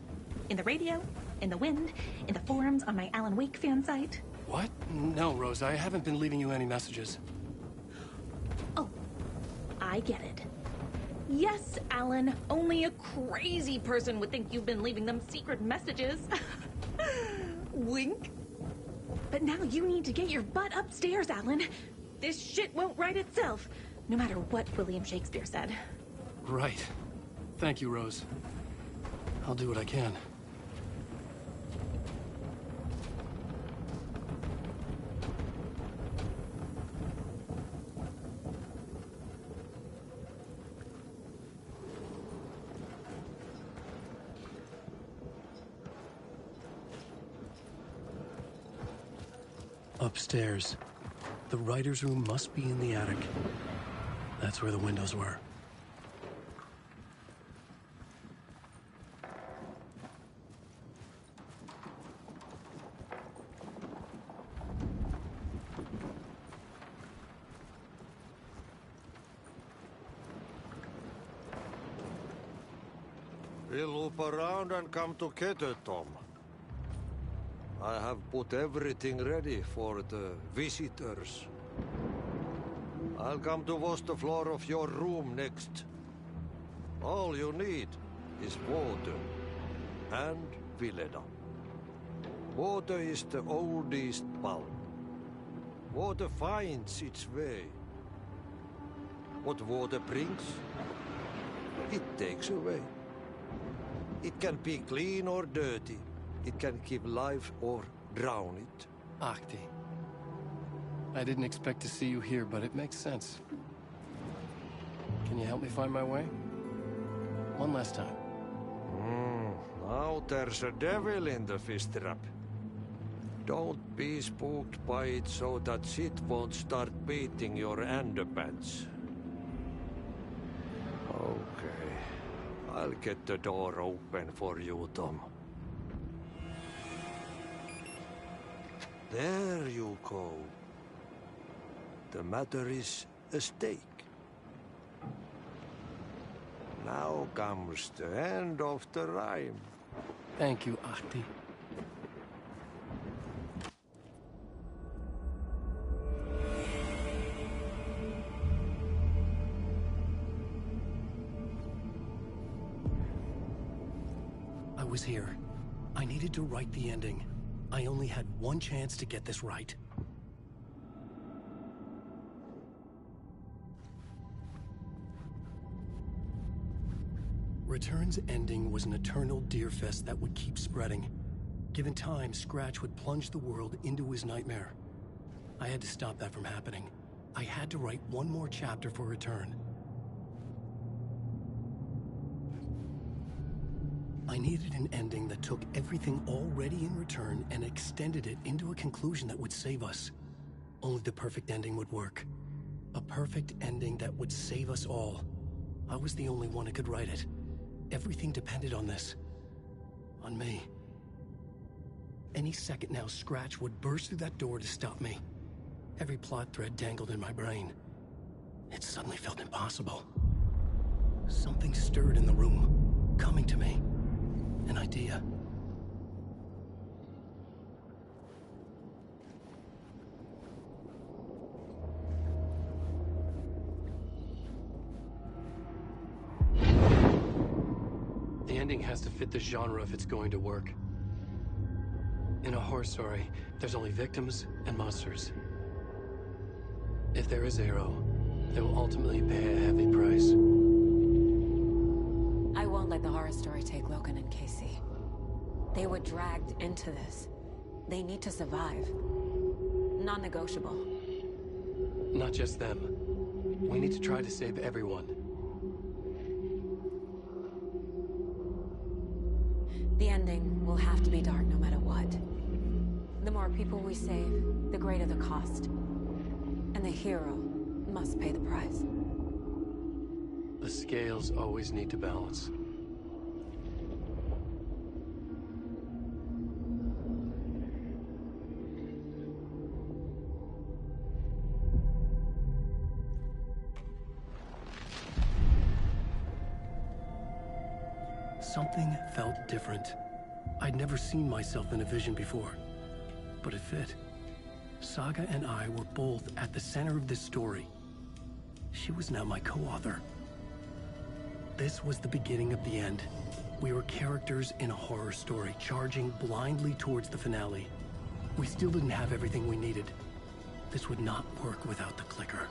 S6: In the radio, in the wind, in the forums on my Alan Wake fan site.
S1: What? No, Rose, I haven't been leaving you any messages.
S6: Oh, I get it. Yes, Alan, only a crazy person would think you've been leaving them secret messages. Wink. But now you need to get your butt upstairs, Alan. This shit won't right itself, no matter what William Shakespeare said.
S1: Right. Thank you, Rose. I'll do what I can. Upstairs. The writer's room must be in the attic. That's where the windows were.
S22: We'll loop around and come together, Tom. I have put everything ready for the visitors. I'll come to wash the floor of your room next. All you need is water and Vileda. Water is the oldest bulb. Water finds its way. What water brings, it takes away. It can be clean or dirty. It can give life or drown it.
S1: Ahti. I didn't expect to see you here, but it makes sense. Can you help me find my way? One last time.
S22: Now there's a devil in the fish trap. Don't be spooked by it so that shit won't start beating your underpants. I'll get the door open for you, Tom. There you go. The matter is a stake. Now comes the end of the rhyme.
S1: Thank you, Ahti. I was here. I needed to write the ending. I only had one chance to get this right. Return's ending was an eternal Deerfest that would keep spreading. Given time, Scratch would plunge the world into his nightmare. I had to stop that from happening. I had to write one more chapter for Return. I needed an ending that took everything already in Return and extended it into a conclusion that would save us. Only the perfect ending would work. A perfect ending that would save us all. I was the only one who could write it. Everything depended on this. On me. Any second now, Scratch would burst through that door to stop me. Every plot thread dangled in my brain. It suddenly felt impossible. Something stirred in the room, coming to me. An idea. The ending has to fit the genre if it's going to work. In a horror story, there's only victims and monsters. If there is Arrow, they will ultimately pay a heavy price.
S10: I won't let the horror story take Logan and Casey. They were dragged into this. They need to survive. Non-negotiable.
S1: Not just them. We need to try to save everyone.
S10: The ending will have to be dark no matter what. The more people we save, the greater the cost. And the hero must pay the price.
S1: The scales always need to balance. Something felt different. I'd never seen myself in a vision before, but it fit. Saga and I were both at the center of this story. She was now my co-author. This was the beginning of the end. We were characters in a horror story, charging blindly towards the finale. We still didn't have everything we needed. This would not work without the clicker.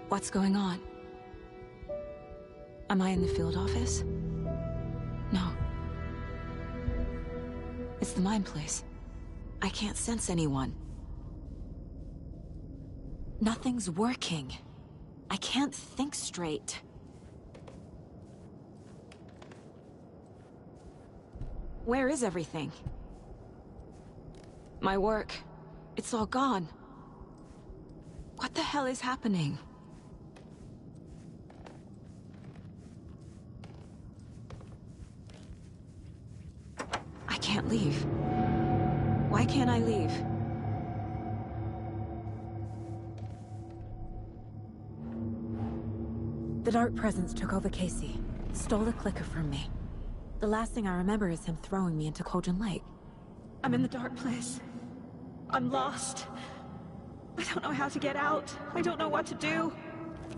S10: What's going on? Am I in the field office? No. It's the mine place. I can't sense anyone. Nothing's working. I can't think straight. Where is everything? My work. It's all gone. What the hell is happening? I can't leave. Why can't I leave? The Dark Presence took over Casey, stole the clicker from me. The last thing I remember is him throwing me into Cauldron Lake. I'm in the dark place. I'm lost. I don't know how to get out. I don't know what to do.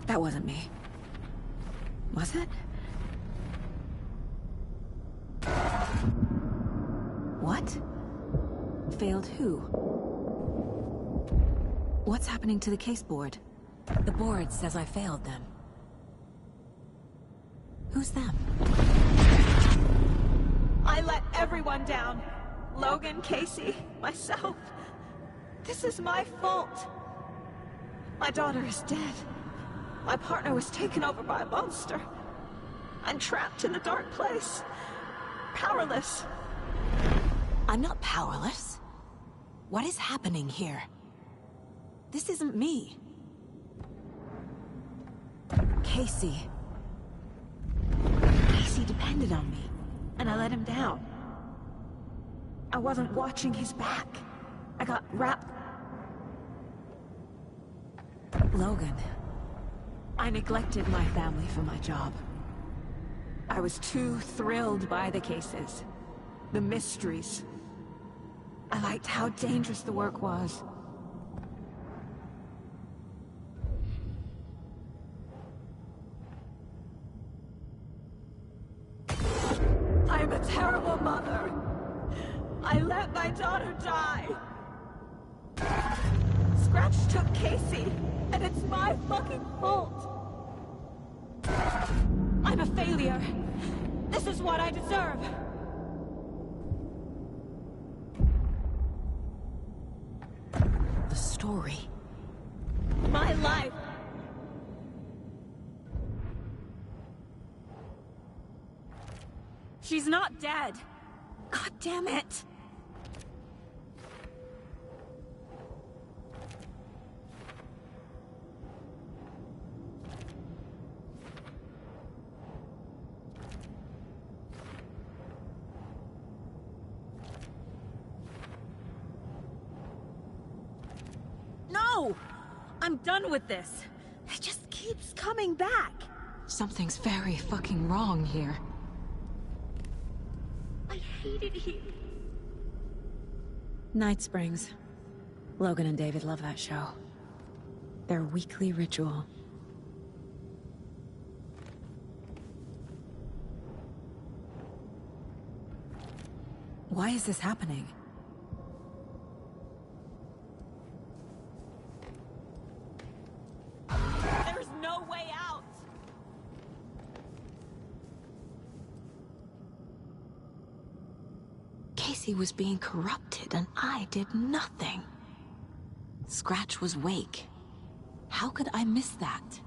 S10: That wasn't me. Was it? What? Failed who? What's happening to the case board? The board says I failed them. Who's them? I let everyone down. Logan, Casey, myself. This is my fault. My daughter is dead. My partner was taken over by a monster. I'm trapped in the dark place. Powerless. I'm not powerless. What is happening here? This isn't me. Casey. Casey depended on me, and I let him down. I wasn't watching his back. I got wrapped... Logan. I neglected my family for my job. I was too thrilled by the cases. The mysteries. I liked how dangerous the work was. I'm a terrible mother. I let my daughter die. Scratch took Casey, and it's my fucking fault. I'm a failure. This is what I deserve. The story. My life. She's not dead. God damn it. No! I'm done with this. It just keeps coming back. Something's very fucking wrong here. I hate it here. Night Springs. Logan and David love that show. Their weekly ritual. Why is this happening? There's no way out! Casey was being corrupted and I did nothing. Scratch was Wake. How could I miss that?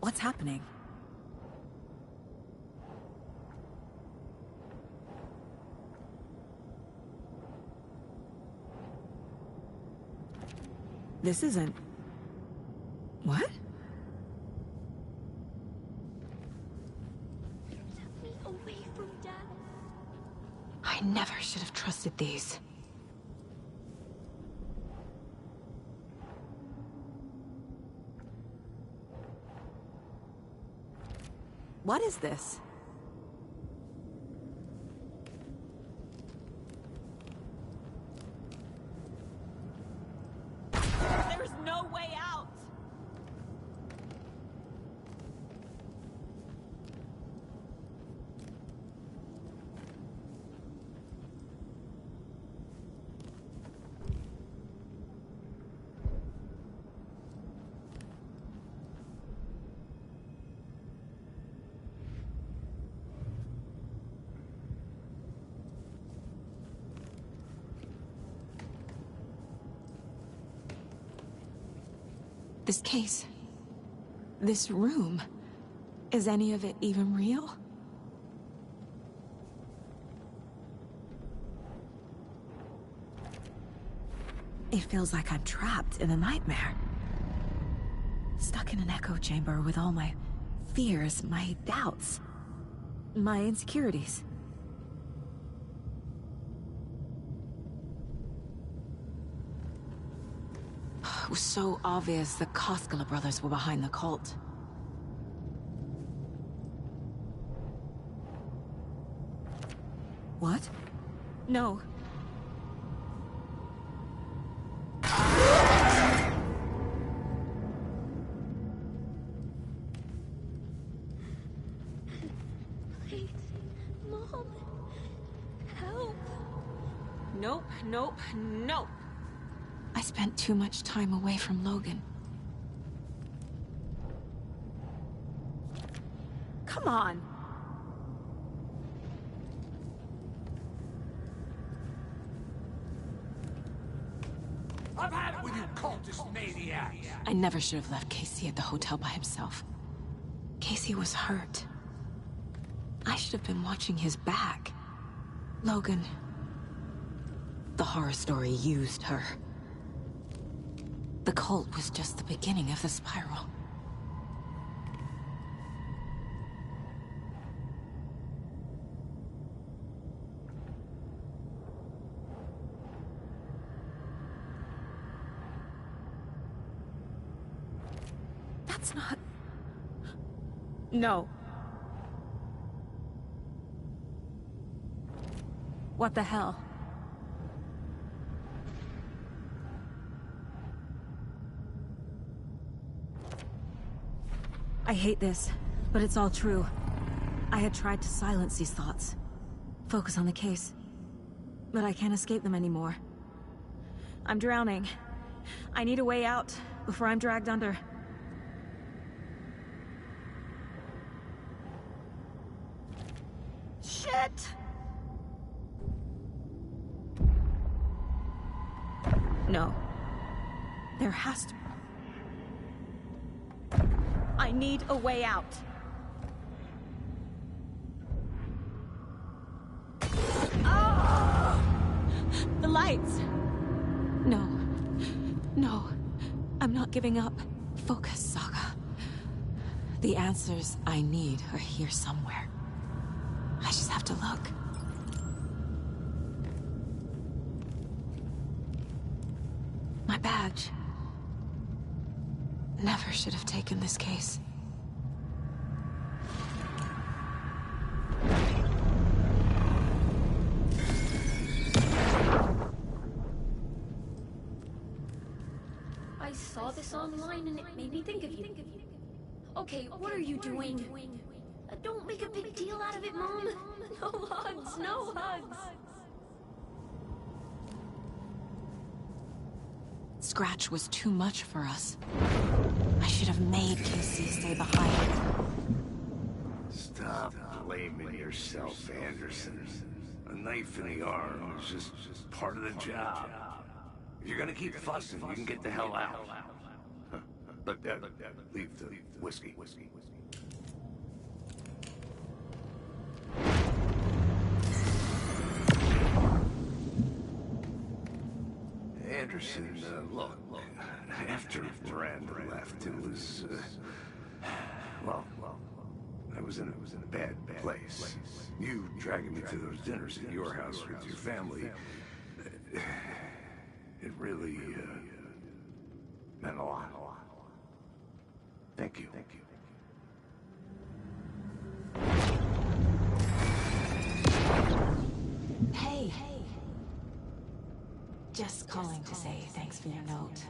S10: What's happening? This isn't... What?
S4: Took me away from Dad.
S10: I never should have trusted these. What is this? There's no way out! This case. This room. Is any of it even real? It feels like I'm trapped in a nightmare. Stuck in an echo chamber with all my fears, my doubts, my insecurities. It was so obvious the Koskela brothers were behind the cult. What? No.
S19: Please, Mom. Help.
S10: Nope, nope, nope. I spent too much time away from Logan. Come on.
S7: I've had it with you cultist maniacs!
S10: I never should have left Casey at the hotel by himself. Casey was hurt. I should have been watching his back. Logan. The horror story used her. The cult was just the beginning of the spiral. That's not... No. What the hell? I hate this, but it's all true. I had tried to silence these thoughts. Focus on the case. But I can't escape them anymore. I'm drowning. I need a way out before I'm dragged under. Shit! No. There has to... I need a way out. Oh! The lights! No. No. I'm not giving up. Focus, Saga. The answers I need are here somewhere. I just have to look. My badge. Never should have taken this case.
S19: I saw this online and it made me think of you. Okay, what are you doing? Don't make a big deal out of it, Mom. No hugs, no hugs.
S10: Scratch was too much for us. I should have made Casey stay behind.
S2: Stop blaming yourself, Anderson. A knife in the arm is just part of the job. If you're gonna keep fussing, you can get the hell out. But leave the whiskey. Anderson, look, after Miranda left, it was, well, I was in a bad place. You dragging me to those dinners at your house with your family, it really, meant a lot. Thank you.
S10: Hey. Just calling to say thanks for your note.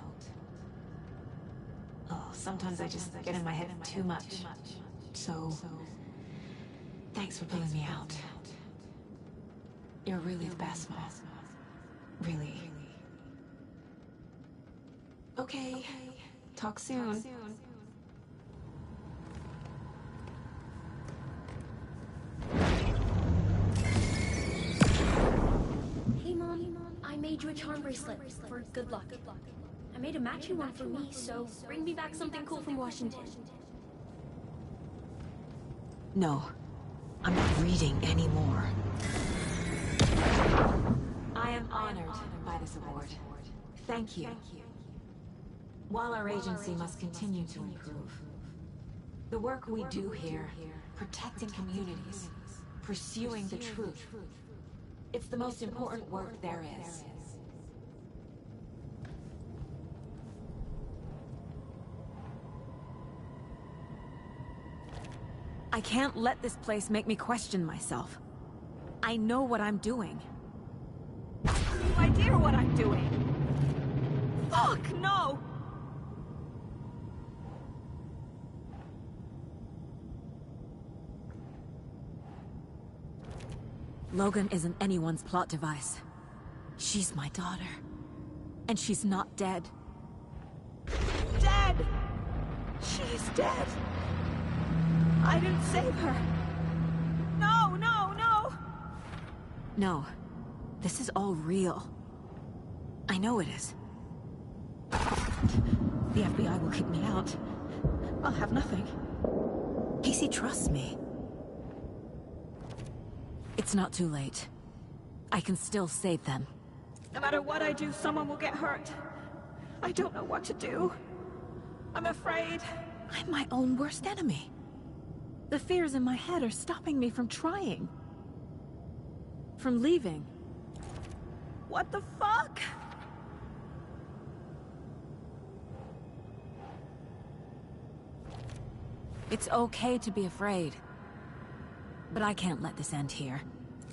S10: Oh, sometimes I just get in my head too much. So, thanks for pulling me out. You're really the best, Mom. Really. Okay. Talk soon.
S19: Hey, Mom. I made you a charm bracelet for good luck. I made a matching one for me, so bring me back something cool from Washington.
S10: No, I'm not reading anymore. I am honored by this award. Thank you. While our agency must continue to improve, the work we do here, protecting communities, pursuing the truth, it's the most important work there is. I can't let this place make me question myself. I know what I'm doing. I have no idea what I'm doing. Fuck, no! Logan isn't anyone's plot device. She's my daughter. And she's not dead. Dead! She's dead! I didn't save her. No, no, no! No. This is all real. I know it is. The FBI will kick me out. I'll have nothing. Casey trusts me. It's not too late. I can still save them. No matter what I do, someone will get hurt. I don't know what to do. I'm afraid. I'm my own worst enemy. The fears in my head are stopping me from trying. From leaving. What the fuck? It's okay to be afraid. But I can't let this end here.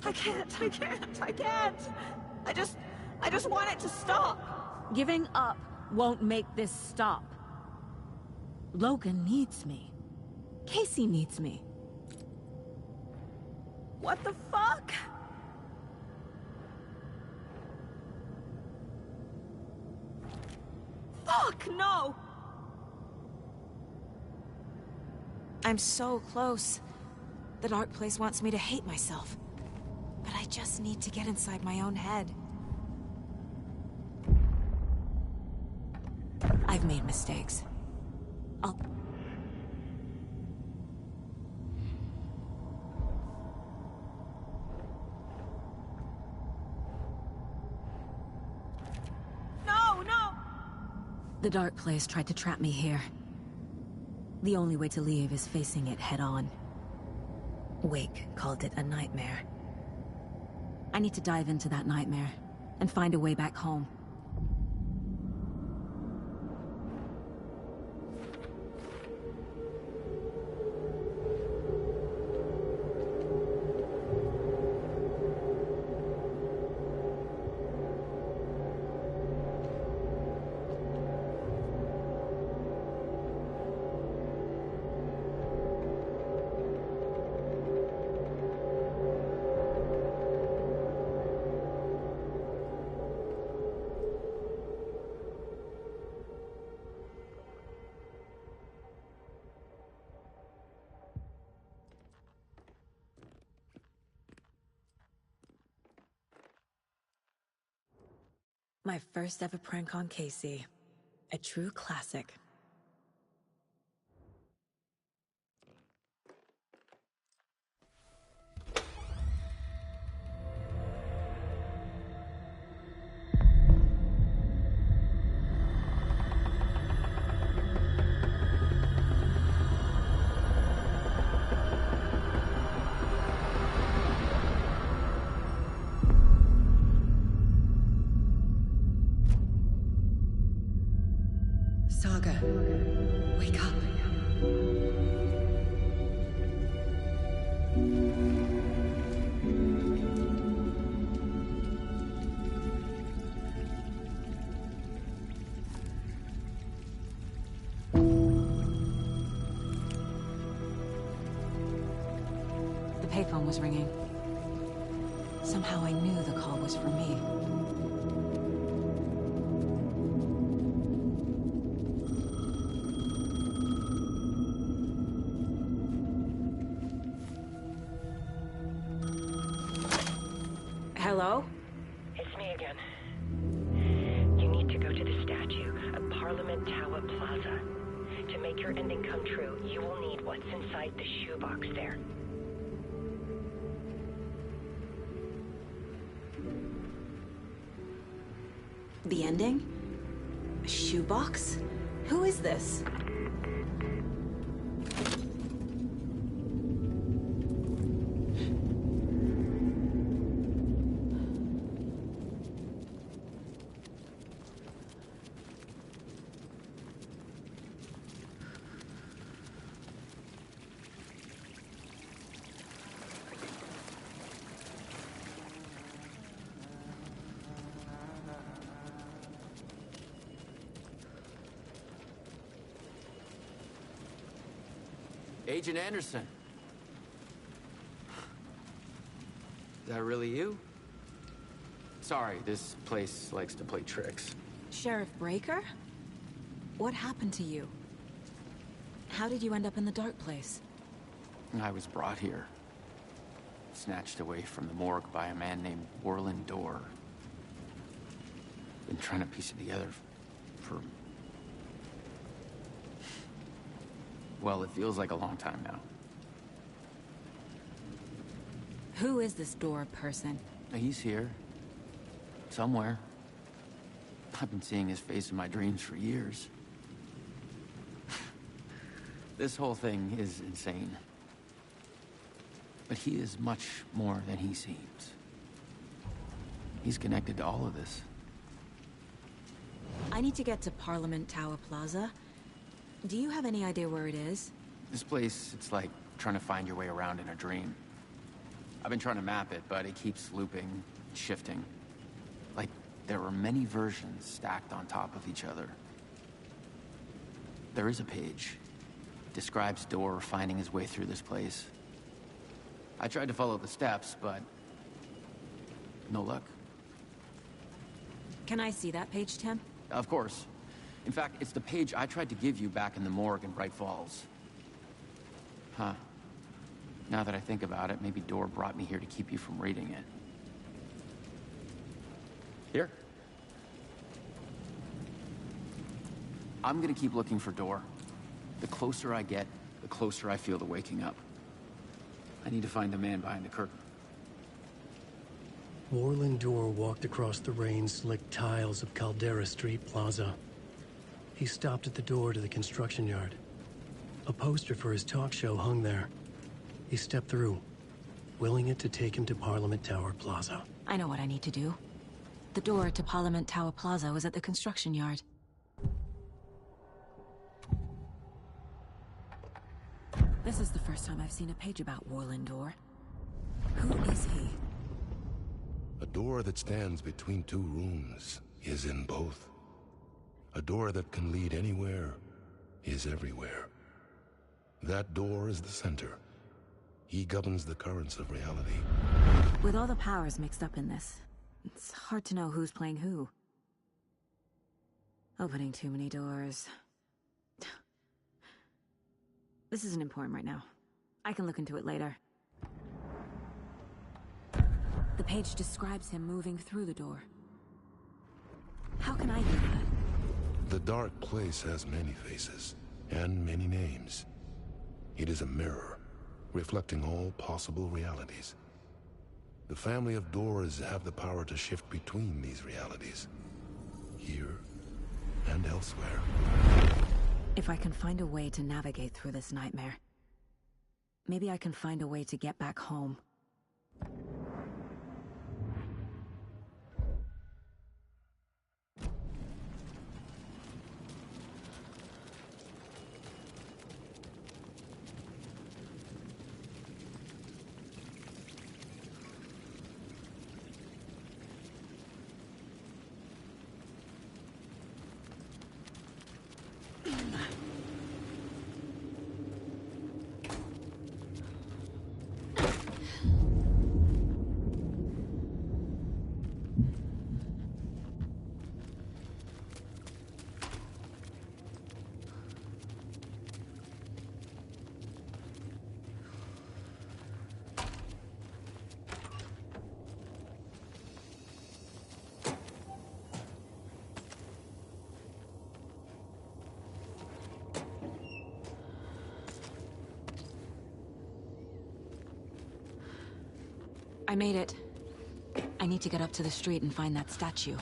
S10: I can't. I just want it to stop. Giving up won't make this stop. Logan needs me. Casey needs me. What the fuck? Fuck, no! I'm so close. The dark place wants me to hate myself. But I just need to get inside my own head. I've made mistakes. No! The dark place tried to trap me here. The only way to leave is facing it head-on. Wake called it a nightmare. I need to dive into that nightmare and find a way back home. My first ever prank on Casey. A true classic. Saga, wake up. The payphone was ringing. Somehow I knew the call was for me. Hello?
S12: It's me again. You need to go to the statue make your ending come true, you will need what's inside the shoebox there.
S10: The ending? A shoebox? Who is this?
S3: Agent Anderson. Is that really you? Sorry, this place likes to play tricks.
S10: Sheriff Breaker? What happened to you? How did you end up in the dark place?
S3: I was brought here. Snatched away from the morgue by a man named Orland Dorr. Been trying to piece it together for... well, it feels like a long time now.
S10: Who is this Dorr person?
S3: He's here. Somewhere. I've been seeing his face in my dreams for years. This whole thing is insane. But he is much more than he seems. He's connected to all of this.
S10: I need to get to Parliament Tower Plaza. Do you have any idea where it is?
S3: This place, it's like trying to find your way around in a dream. I've been trying to map it, but it keeps looping, shifting. Like there are many versions stacked on top of each other. There is a page. It describes Dorr finding his way through this place. I tried to follow the steps, but no luck.
S10: Can I see that page, Tim?
S3: Of course. In fact, it's the page I tried to give you back in the morgue in Bright Falls. Huh. Now that I think about it, maybe Dorr brought me here to keep you from reading it. Here. I'm gonna keep looking for Dorr. The closer I get, the closer I feel to waking up. I need to find the man behind the curtain.
S1: Orland Dorr walked across the rain-slicked tiles of Caldera Street Plaza. He stopped at the door to the construction yard. A poster for his talk show hung there. He stepped through, willing it to take him to Parliament Tower Plaza.
S10: I know what I need to do. The door to Parliament Tower Plaza was at the construction yard. This is the first time I've seen a page about Orland Dorr. Who is he?
S5: A door that stands between two rooms is in both. A door that can lead anywhere is everywhere. That door is the center. He governs the currents of reality.
S10: With all the powers mixed up in this, it's hard to know who's playing who. Opening too many doors. This isn't important right now. I can look into it later. The page describes him moving through the door. How can I do that?
S5: The dark place has many faces, and many names. It is a mirror, reflecting all possible realities. The family of Dorrs have the power to shift between these realities, here and elsewhere.
S10: If I can find a way to navigate through this nightmare, maybe I can find a way to get back home. I made it. I need to get up to the street and find that statue.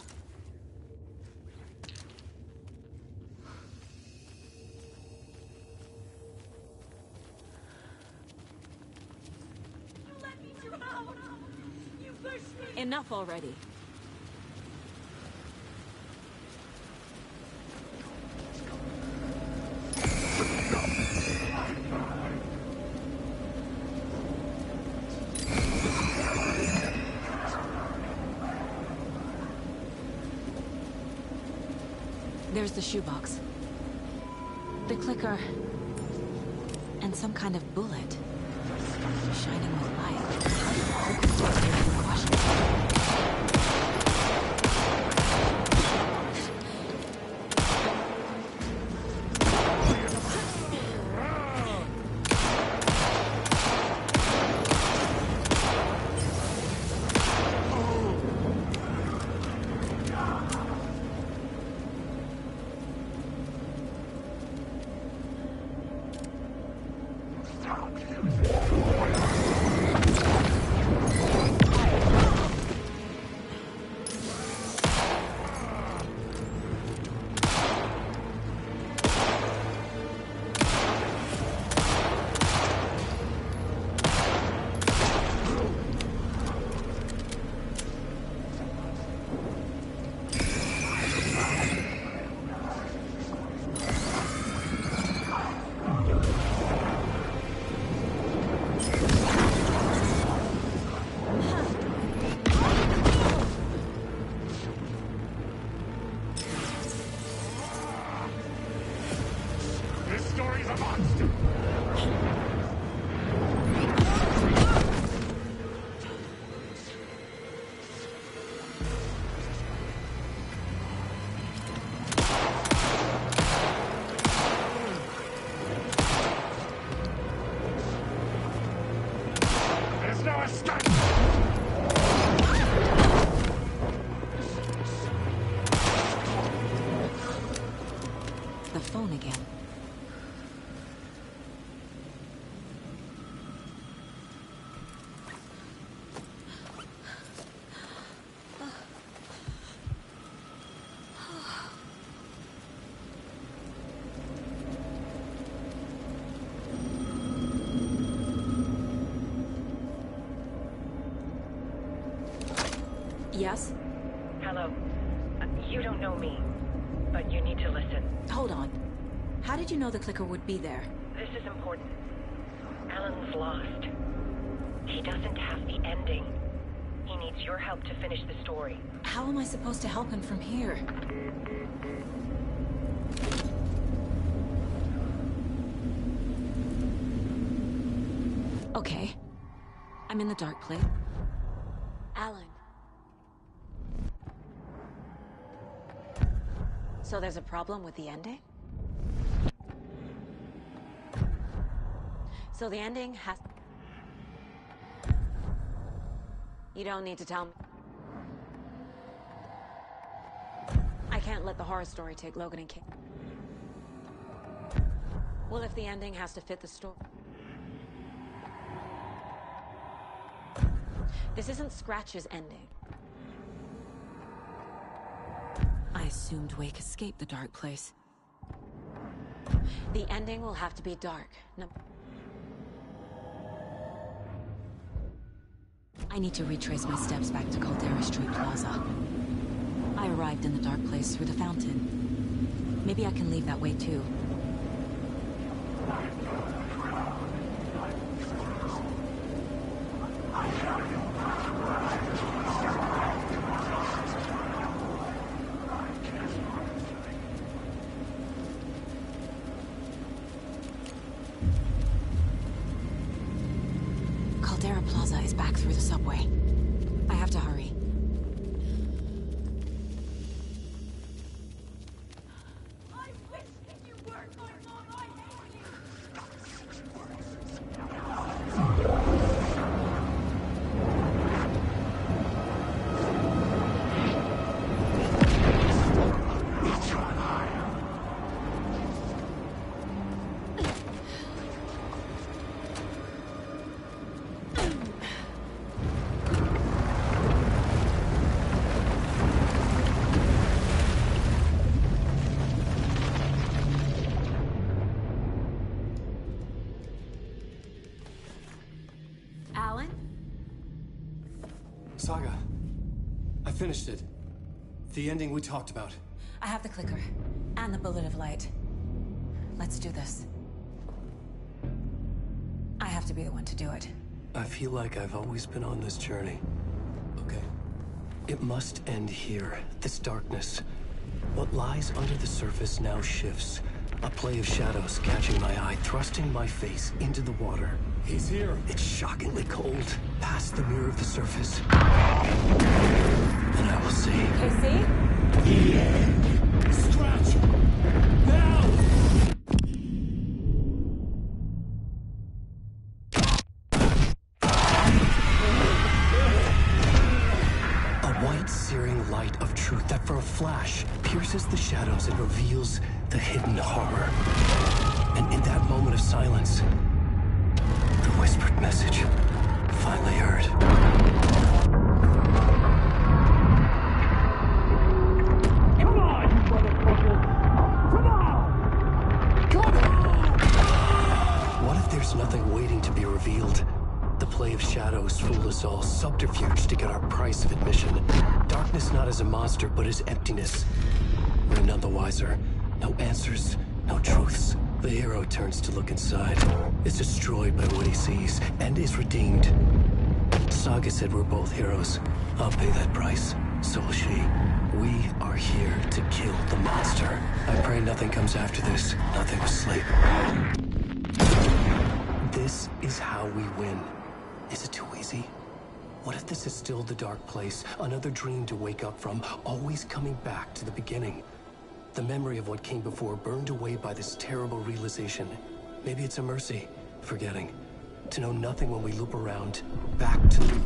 S19: Let me drown! You pushed me!
S10: Enough already. There's the shoebox. The clicker. And some kind of bullet. Shining with light. The phone again. Yes?
S12: Hello. You don't know me, but you need to listen.
S10: Hold on. How did you know the clicker would be there?
S12: This is important. Alan's lost. He doesn't have the ending. He needs your help to finish the story.
S10: How am I supposed to help him from here? Okay. I'm in the dark place. Alan. So there's a problem with the ending? So the ending has... You don't need to tell me. I can't let the horror story take Logan and Kate. Well, if the ending has to fit the story... This isn't Scratch's ending. I assumed Wake escaped the dark place. The ending will have to be dark. No. I need to retrace my steps back to Caldera Street Plaza. I arrived in the dark place through the fountain. Maybe I can leave that way too. Caldera Plaza is back through the subway. I have to hurry.
S19: I wish that you weren't my mom. I hate you.
S9: Saga, I finished it. The ending we talked about.
S10: I have the clicker and the bullet of light. Let's do this. I have to be the one to do it.
S1: I feel like I've always been on this journey.
S9: Okay.
S1: It must end here. This darkness. What lies under the surface now shifts. A play of shadows catching my eye, thrusting my face into the water.
S9: He's here.
S1: It's shockingly cold. Past the mirror of the surface. And I will see.
S10: Casey?
S1: The end.
S9: Scratch! Now!
S1: A white, searing light of truth that for a flash pierces the shadows and reveals the hidden horror. And in that moment of silence, the whispered message finally heard.
S15: Come on, you motherfucker! Come on! Come on!
S1: What if there's nothing waiting to be revealed? The play of shadows fooled us all, subterfuge to get our price of admission. Darkness not as a monster, but as emptiness. We're none the wiser. No answers, no truths. The hero turns to look inside, is destroyed by what he sees, and is redeemed. Saga said we're both heroes. I'll pay that price. So will she. We are here to kill the monster. I pray nothing comes after this. Nothing but sleep. This is how we win. Is it too easy? What if this is still the dark place? Another dream to wake up from, always coming back to the beginning. The memory of what came before burned away by this terrible realization. Maybe it's a mercy, forgetting. To know nothing when we loop around, back to the...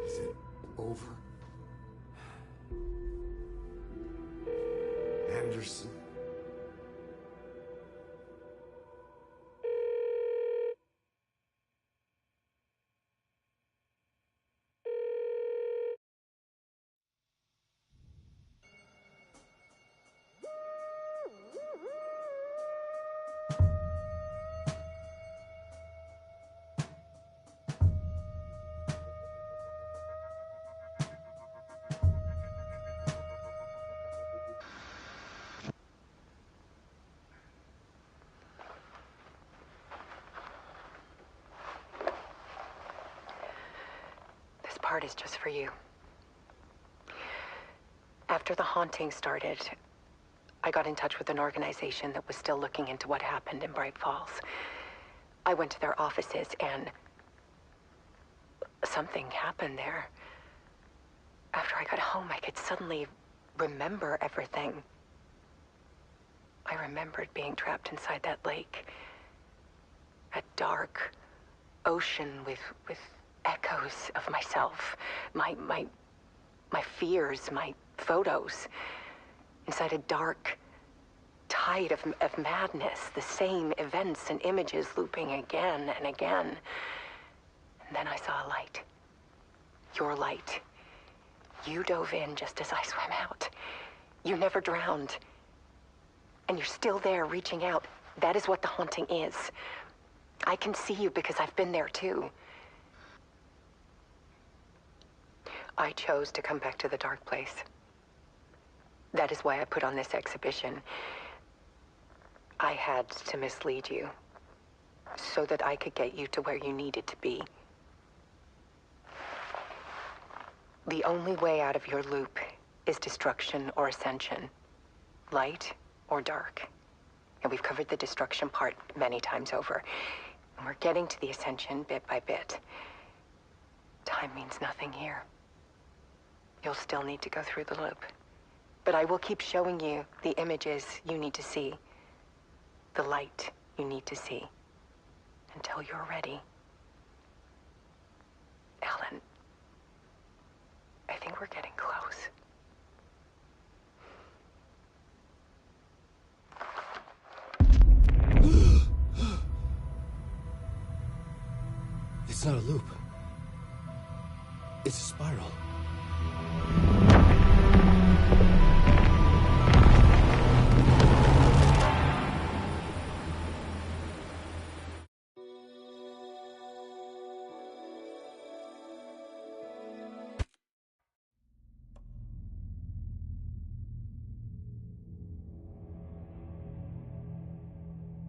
S9: Is it over? Anderson.
S12: This part is just for you. After the haunting started, I got in touch with an organization that was still looking into what happened in Bright Falls. I went to their offices and something happened there. After I got home, I could suddenly remember everything. I remembered being trapped inside that lake. A dark ocean with echoes of myself. My fears, my photos. Inside a dark tide of madness. The same events and images looping again and again. And then I saw a light. Your light. You dove in just as I swam out. You never drowned. And you're still there reaching out. That is what the haunting is. I can see you because I've been there too. I chose to come back to the dark place. That is why I put on this exhibition. I had to mislead you so that I could get you to where you needed to be. The only way out of your loop is destruction or ascension. Light or dark. And we've covered the destruction part many times over. And we're getting to the ascension bit by bit. Time means nothing here. You'll still need to go through the loop. But I will keep showing you the images you need to see. The light you need to see. Until you're ready. Ellen, I think we're getting close.
S11: It's not a loop. It's a spiral.